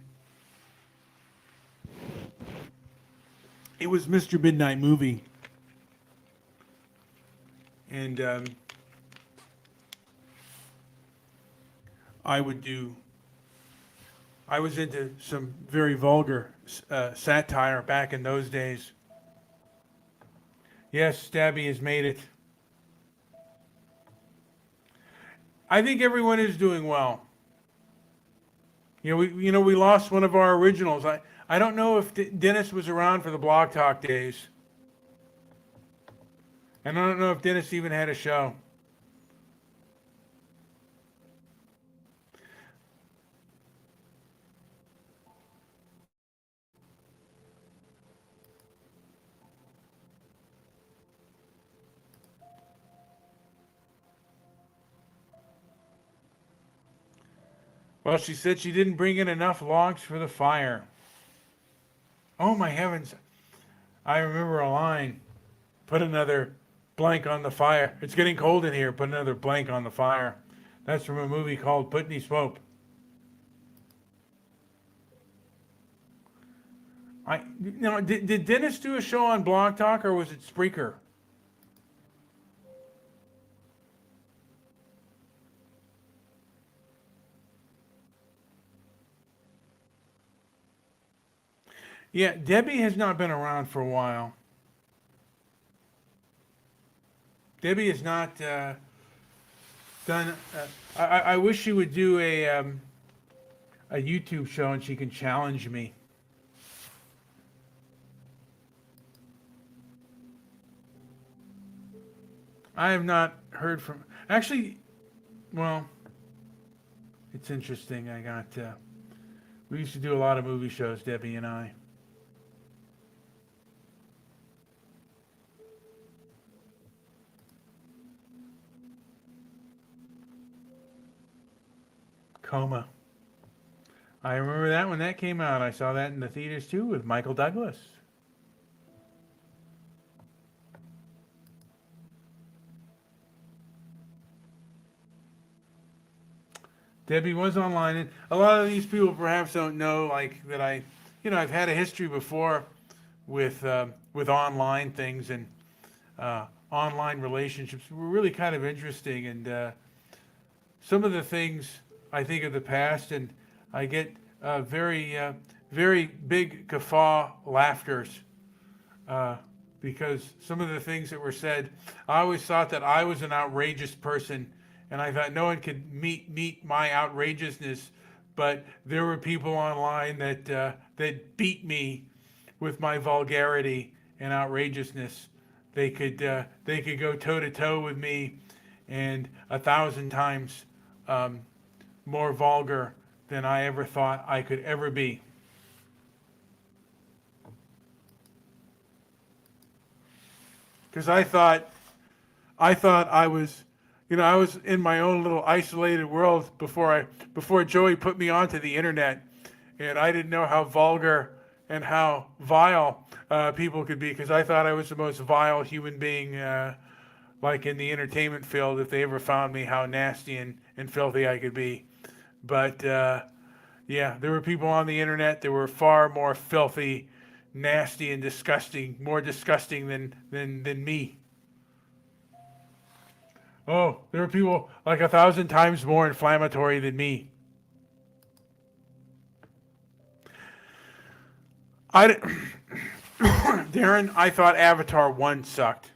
It was Mr. Midnight Movie, and I was into some very vulgar satire back in those days. Yes, Stabby has made it. I think everyone is doing well. We lost one of our originals. I don't know if Dennis was around for the Blog Talk days. And I don't know if Dennis even had a show. Well, she said she didn't bring in enough logs for the fire. Oh my heavens. I remember a line. Put another blank on the fire. It's getting cold in here. Put another blank on the fire. That's from a movie called Putney Swope. Did Dennis do a show on Blog Talk or was it Spreaker? Yeah, Debbie has not been around for a while. Debbie has not done. I wish she would do a YouTube show and she can challenge me. I have not heard from. Actually, well, it's interesting. We used to do a lot of movie shows, Debbie and I. Coma. I remember that when that came out. I saw that in the theaters too with Michael Douglas. Debbie was online, and a lot of these people perhaps don't know, like that I've had a history before with online things and online relationships were really kind of interesting, and some of the things I think of the past, and I get very big guffaw laughters because some of the things that were said, I always thought that I was an outrageous person, and I thought no one could meet my outrageousness, but there were people online that beat me with my vulgarity and outrageousness. They could go toe to toe with me, and 1,000 times more vulgar than I ever thought I could ever be. Because I thought I thought I was, I was in my own little isolated world before Joey put me onto the internet, and I didn't know how vulgar and how vile people could be, because I thought I was the most vile human being, like in the entertainment field, if they ever found me, how nasty and filthy I could be. But yeah, there were people on the internet that were far more filthy, nasty, and disgusting, more disgusting than me. Oh, there were people like 1,000 times more inflammatory than me. I, Darren, I thought Avatar 1 sucked.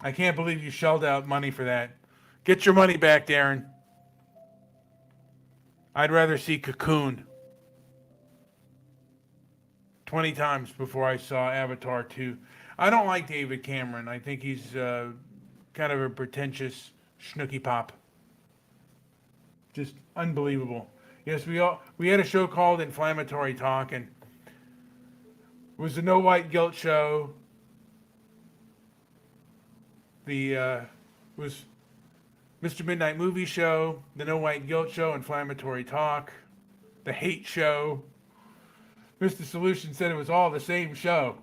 I can't believe you shelled out money for that. Get your money back, Darren. I'd rather see Cocoon 20 times before I saw Avatar 2. I don't like David Cameron. I think he's kind of a pretentious schnooky pop. Just unbelievable. Yes, we had a show called Inflammatory Talk, and it was the No White Guilt show. The was Mr. Midnight Movie Show, the No White Guilt Show, Inflammatory Talk, the Hate Show. Mr. Solution said it was all the same show.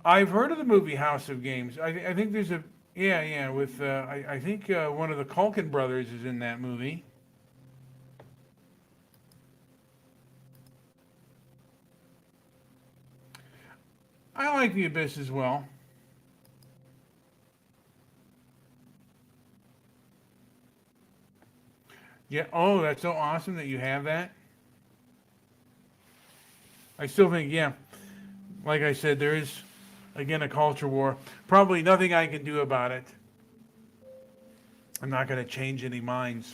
I've heard of the movie House of Games. I think there's a yeah with I think one of the Culkin brothers is in that movie. I like The Abyss as well. Yeah. Oh, that's so awesome that you have that. I still think, yeah, like I said, there is again a culture war. Probably nothing I can do about it. I'm not going to change any minds.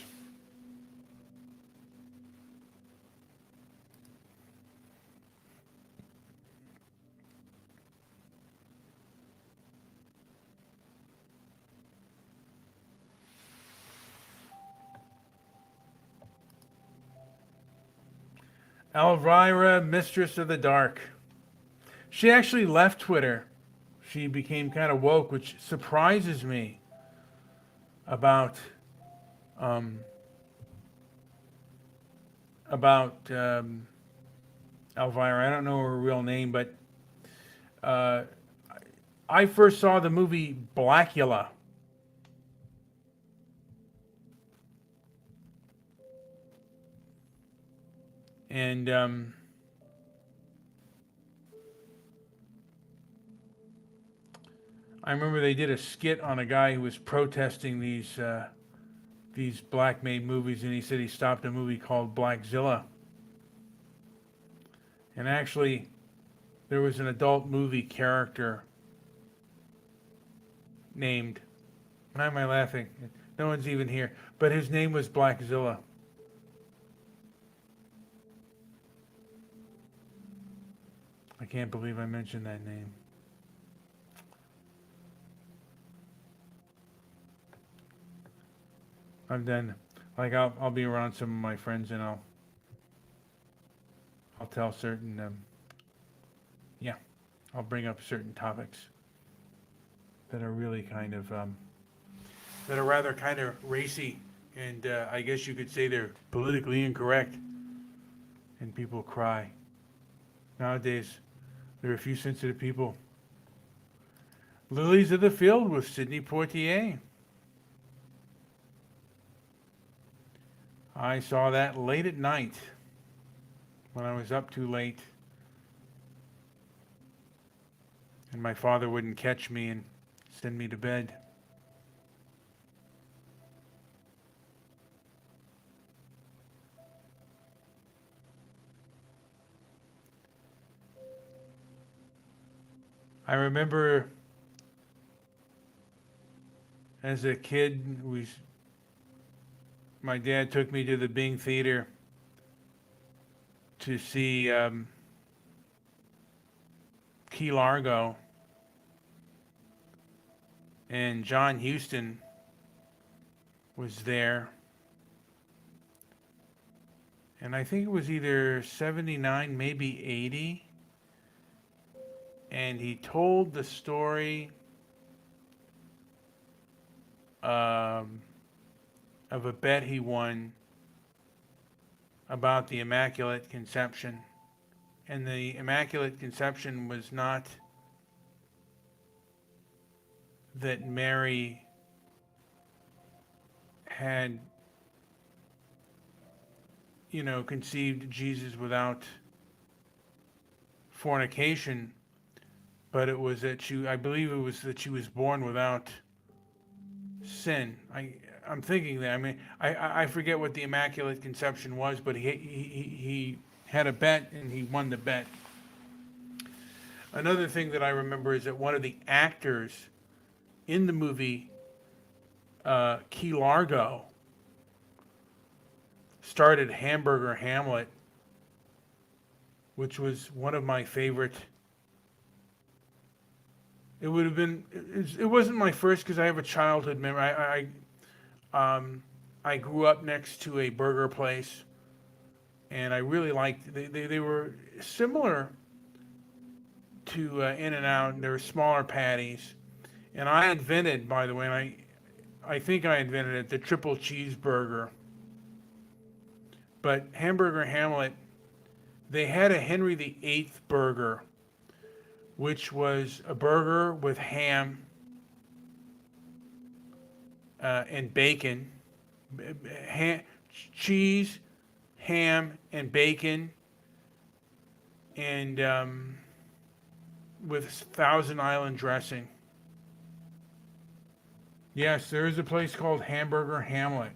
Elvira, Mistress of the Dark. She actually left Twitter. She became kind of woke, which surprises me about um, about Elvira. I don't know her real name, but uh, I first saw the movie Blackula, and I remember they did a skit on a guy who was protesting these black made movies, and he said he stopped a movie called Blackzilla. And actually, there was an adult movie character named. Why am I laughing? No one's even here. But his name was Blackzilla. I can't believe I mentioned that name. I've done like I'll be around some of my friends, and I'll tell certain yeah, I'll bring up certain topics that are really kind of that are rather kind of racy, and I guess you could say they're politically incorrect, and people cry. Nowadays, there are a few sensitive people. Lilies of the Field with Sidney Poitier. I saw that late at night when I was up too late, and my father wouldn't catch me and send me to bed. I remember as a kid, my dad took me to the Bing Theater to see Key Largo, and John Huston was there. and I think it was either 79, maybe 80. And he told the story um, of a bet he won about the Immaculate Conception. And the Immaculate Conception was not that Mary had, conceived Jesus without fornication, but it was that I believe it was that she was born without sin. I'm thinking that. I mean, I forget what the Immaculate Conception was, but he had a bet and he won the bet. Another thing that I remember is that one of the actors in the movie Key Largo started Hamburger Hamlet, which was one of my favorite. It would have been. It wasn't my first because I have a childhood memory. I grew up next to a burger place, and I really liked. They were similar to In-N-Out. They were smaller patties, and I invented, by the way, and I think I invented it, the triple cheeseburger. But Hamburger Hamlet, they had a Henry VIII burger, which was a burger with ham and bacon, cheese, ham, and bacon, and with Thousand Island dressing. Yes, there is a place called Hamburger Hamlet.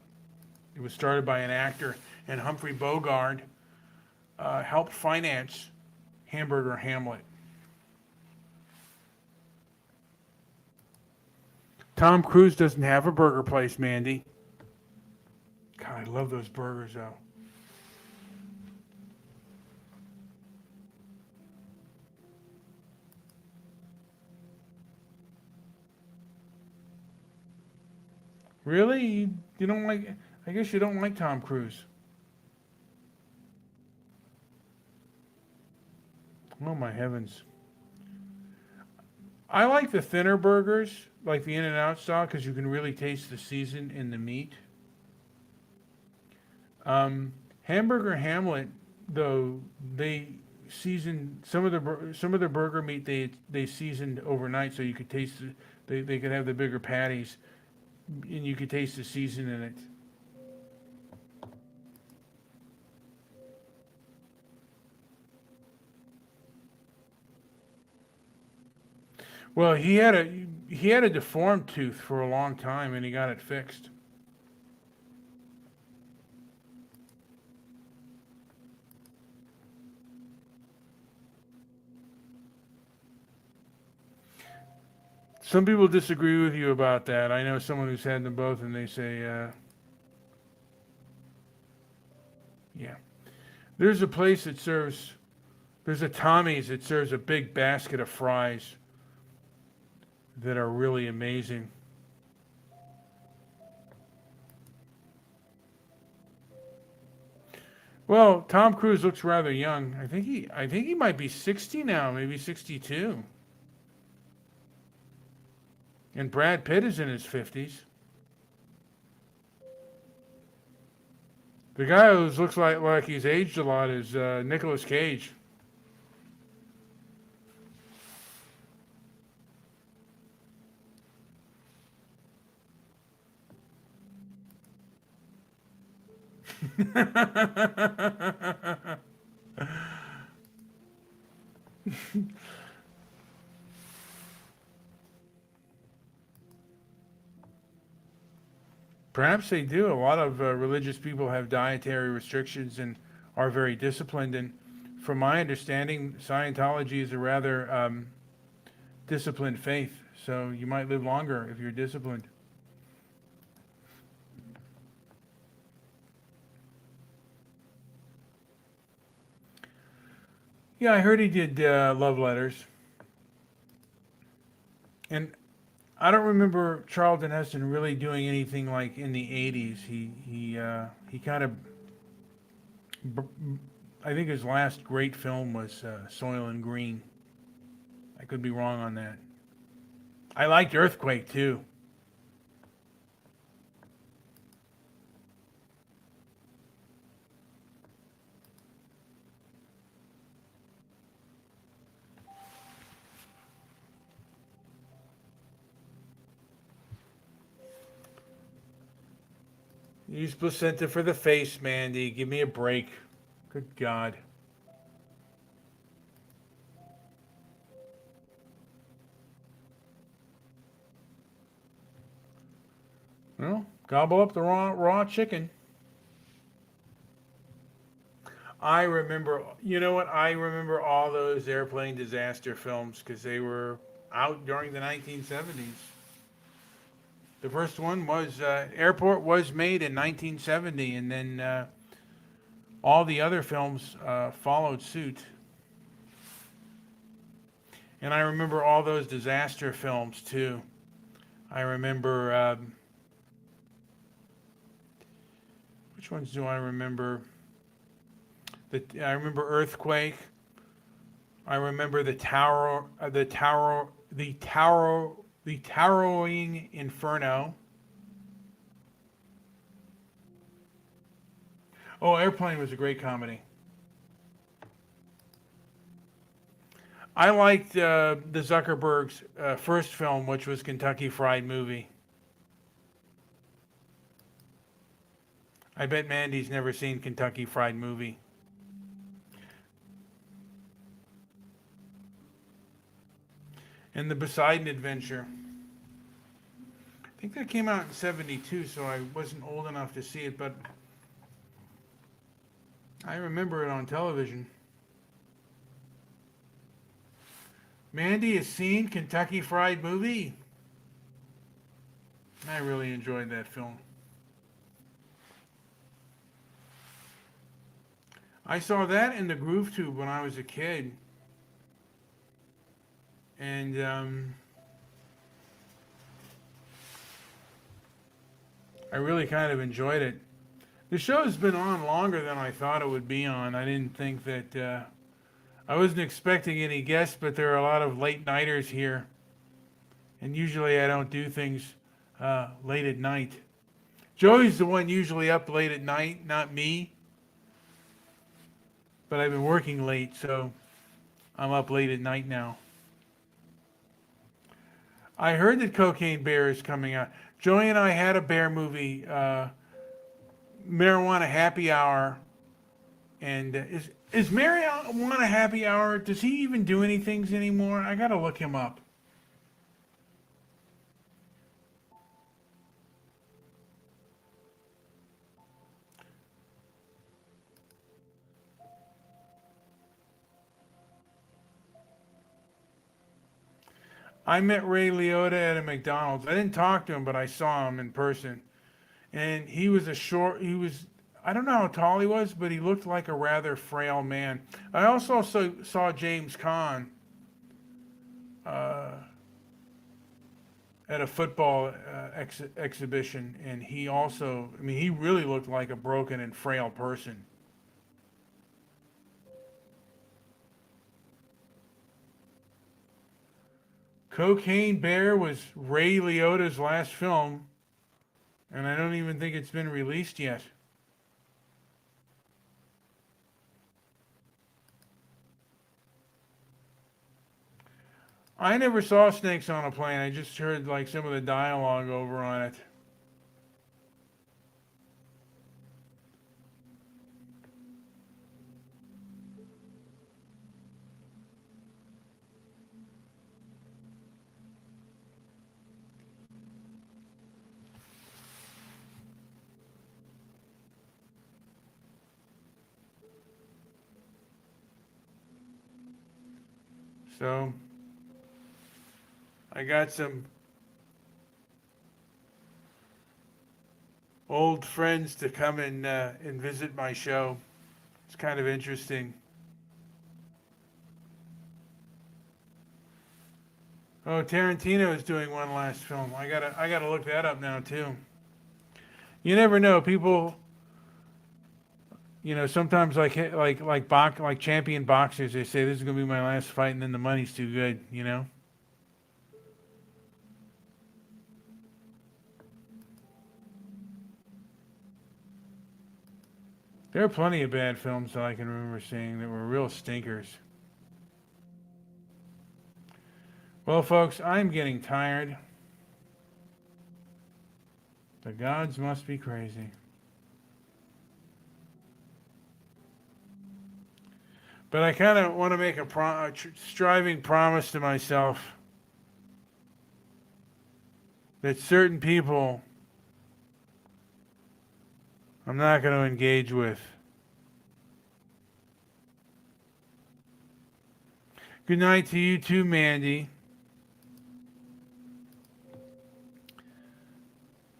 It was started by an actor, and Humphrey Bogart helped finance Hamburger Hamlet. Tom Cruise doesn't have a burger place, Mandy. God, I love those burgers, though. Really? You don't like... I guess you don't like Tom Cruise. Oh, my heavens. I like the thinner burgers, like the In-N-Out style, because you can really taste the season in the meat. Hamburger Hamlet, though, they seasoned some of the burger meat. They seasoned overnight, so you could taste they could have the bigger patties, and you could taste the season in it. Well, he had a deformed tooth for a long time, and he got it fixed. Some people disagree with you about that. I know someone who's had them both, and they say, yeah. There's a place that serves. There's a Tommy's that serves a big basket of fries that are really amazing. Well, Tom Cruise looks rather young. I think he might be 60 now, maybe 62. And Brad Pitt is in his 50s. The guy who looks like he's aged a lot is Nicolas Cage. Perhaps they do. A lot of religious people have dietary restrictions and are very disciplined. And from my understanding, Scientology is a rather disciplined faith. So you might live longer if you're disciplined. Yeah, I heard he did love letters. And I don't remember Charlton Heston really doing anything like in the '80s. He kind of I think his last great film was Soil and Green. I could be wrong on that. I liked Earthquake too. Use placenta for the face, Mandy. Give me a break. Good God. Well, gobble up the raw chicken. I remember, you know what? I remember all those airplane disaster films because they were out during the 1970s. The first one was Airport was made in 1970, and then all the other films followed suit. And I remember all those disaster films too. I remember, which ones do I remember? I remember Earthquake. I remember the Towering Inferno. Oh, Airplane was a great comedy. I liked the Zuckerberg's first film, which was Kentucky Fried Movie. I bet Mandy's never seen Kentucky Fried Movie. And the Poseidon Adventure. I think that came out in '72, so I wasn't old enough to see it, but I remember it on television. Mandy has seen Kentucky Fried Movie. I really enjoyed that film. I saw that in the Groove Tube when I was a kid, and I really kind of enjoyed it. The show's been on longer than I thought it would be on. I didn't think that I wasn't expecting any guests, but there are a lot of late nighters here, and usually I don't do things late at night. Joey's the one usually up late at night, not me. But I've been working late, so I'm up late at night now. I heard that Cocaine Bear is coming out. Joey and I had a bear movie, Marijuana Happy Hour, and is Marijuana Happy Hour? Does he even do any things anymore? I gotta look him up. I met Ray Liotta at a McDonald's. I didn't talk to him, but I saw him in person. And he was I don't know how tall he was, but he looked like a rather frail man. I also saw James Caan uh, at a football exhibition, and he also, I mean, he really looked like a broken and frail person. Cocaine Bear was Ray Liotta's last film, and I don't even think it's been released yet. I never saw Snakes on a Plane. I just heard like some of the dialogue over on it. So I got some old friends to come and visit my show. It's kind of interesting. Oh, Tarantino is doing one last film. I gotta look that up now too. You never know. sometimes like champion boxers, they say this is gonna be my last fight, and then the money's too good. There are plenty of bad films that I can remember seeing that were real stinkers. Well, folks, I'm getting tired. The gods must be crazy. But I kind of want to make a striving promise to myself that certain people I'm not going to engage with. Good night to you too, Mandy.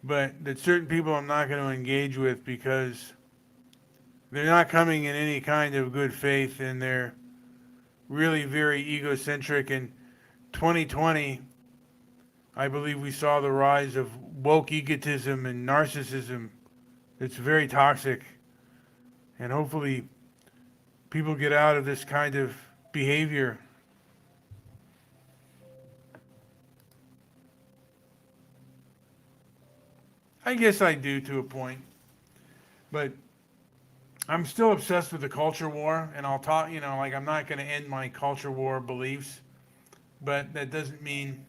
But that certain people I'm not going to engage with because they're not coming in any kind of good faith, and they're really very egocentric. In 2020, I believe we saw the rise of woke egotism and narcissism. It's very toxic. And hopefully people get out of this kind of behavior. I guess I do to a point. But I'm still obsessed with the culture war, and I'll talk, like I'm not going to end my culture war beliefs, but that doesn't mean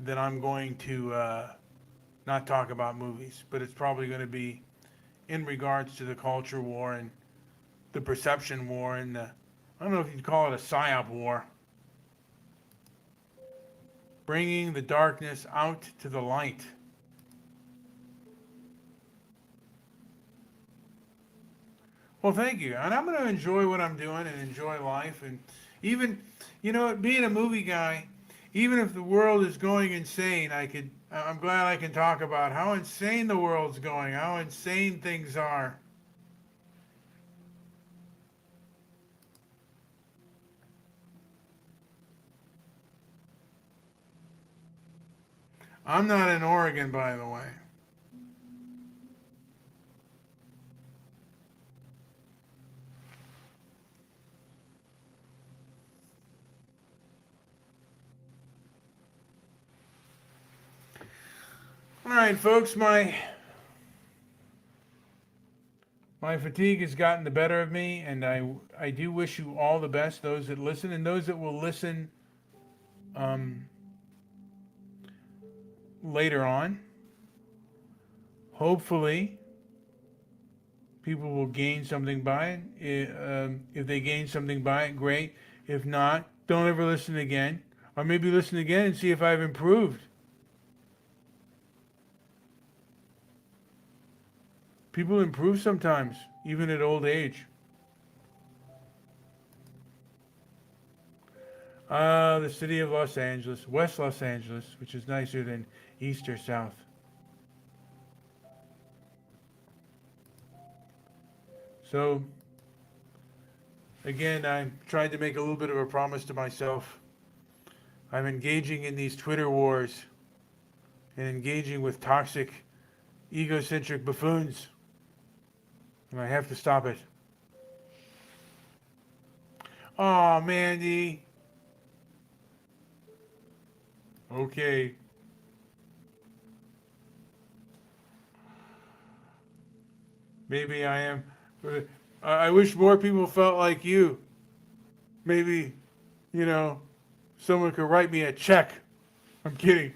that I'm going to not talk about movies. But it's probably going to be in regards to the culture war and the perception war and I don't know if you'd call it a psyop war. Bringing the darkness out to the light. Well, thank you. And I'm going to enjoy what I'm doing and enjoy life. And even, being a movie guy, even if the world is going insane, I'm glad I can talk about how insane the world's going, how insane things are. I'm not in Oregon, by the way. All right, folks, my fatigue has gotten the better of me, and I do wish you all the best, those that listen and those that will listen um, later on. Hopefully, people will gain something by it. If they gain something by it, great. If not, don't ever listen again. Or maybe listen again and see if I've improved. People improve sometimes, even at old age. The city of Los Angeles, West Los Angeles, which is nicer than East or South. So, again, I'm trying to make a little bit of a promise to myself. I'm engaging in these Twitter wars and engaging with toxic, egocentric buffoons. And I have to stop it. Oh, Mandy. Okay. Maybe I am. I wish more people felt like you. Maybe, someone could write me a check. I'm kidding.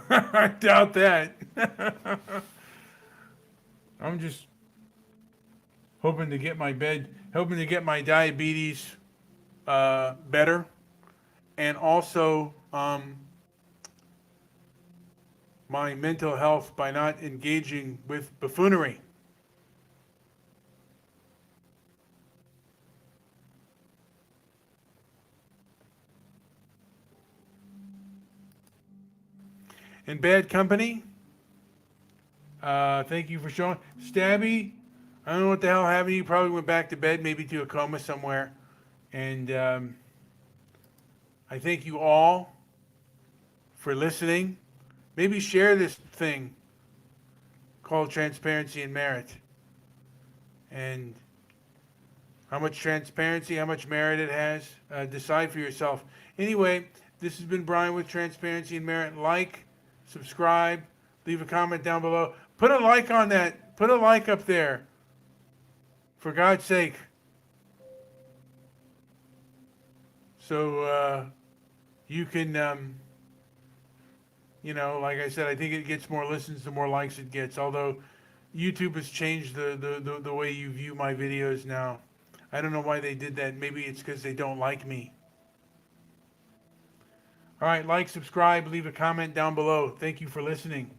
I doubt that. I'm just hoping to get my diabetes better, and also my mental health by not engaging with buffoonery. In bad company. Thank you for showing. Stabby, I don't know what the hell happened. You probably went back to bed, maybe to a coma somewhere. And I thank you all for listening. Maybe share this thing called Transparency and Merit. And how much transparency, how much merit it has, decide for yourself. Anyway, this has been Brian with Transparency and Merit. Like, subscribe, leave a comment down below. Put a like on that. Put a like up there. For God's sake. So you can, like I said, I think it gets more listens the more likes it gets. Although YouTube has changed the way you view my videos now. I don't know why they did that. Maybe it's because they don't like me. All right, like, subscribe, leave a comment down below. Thank you for listening.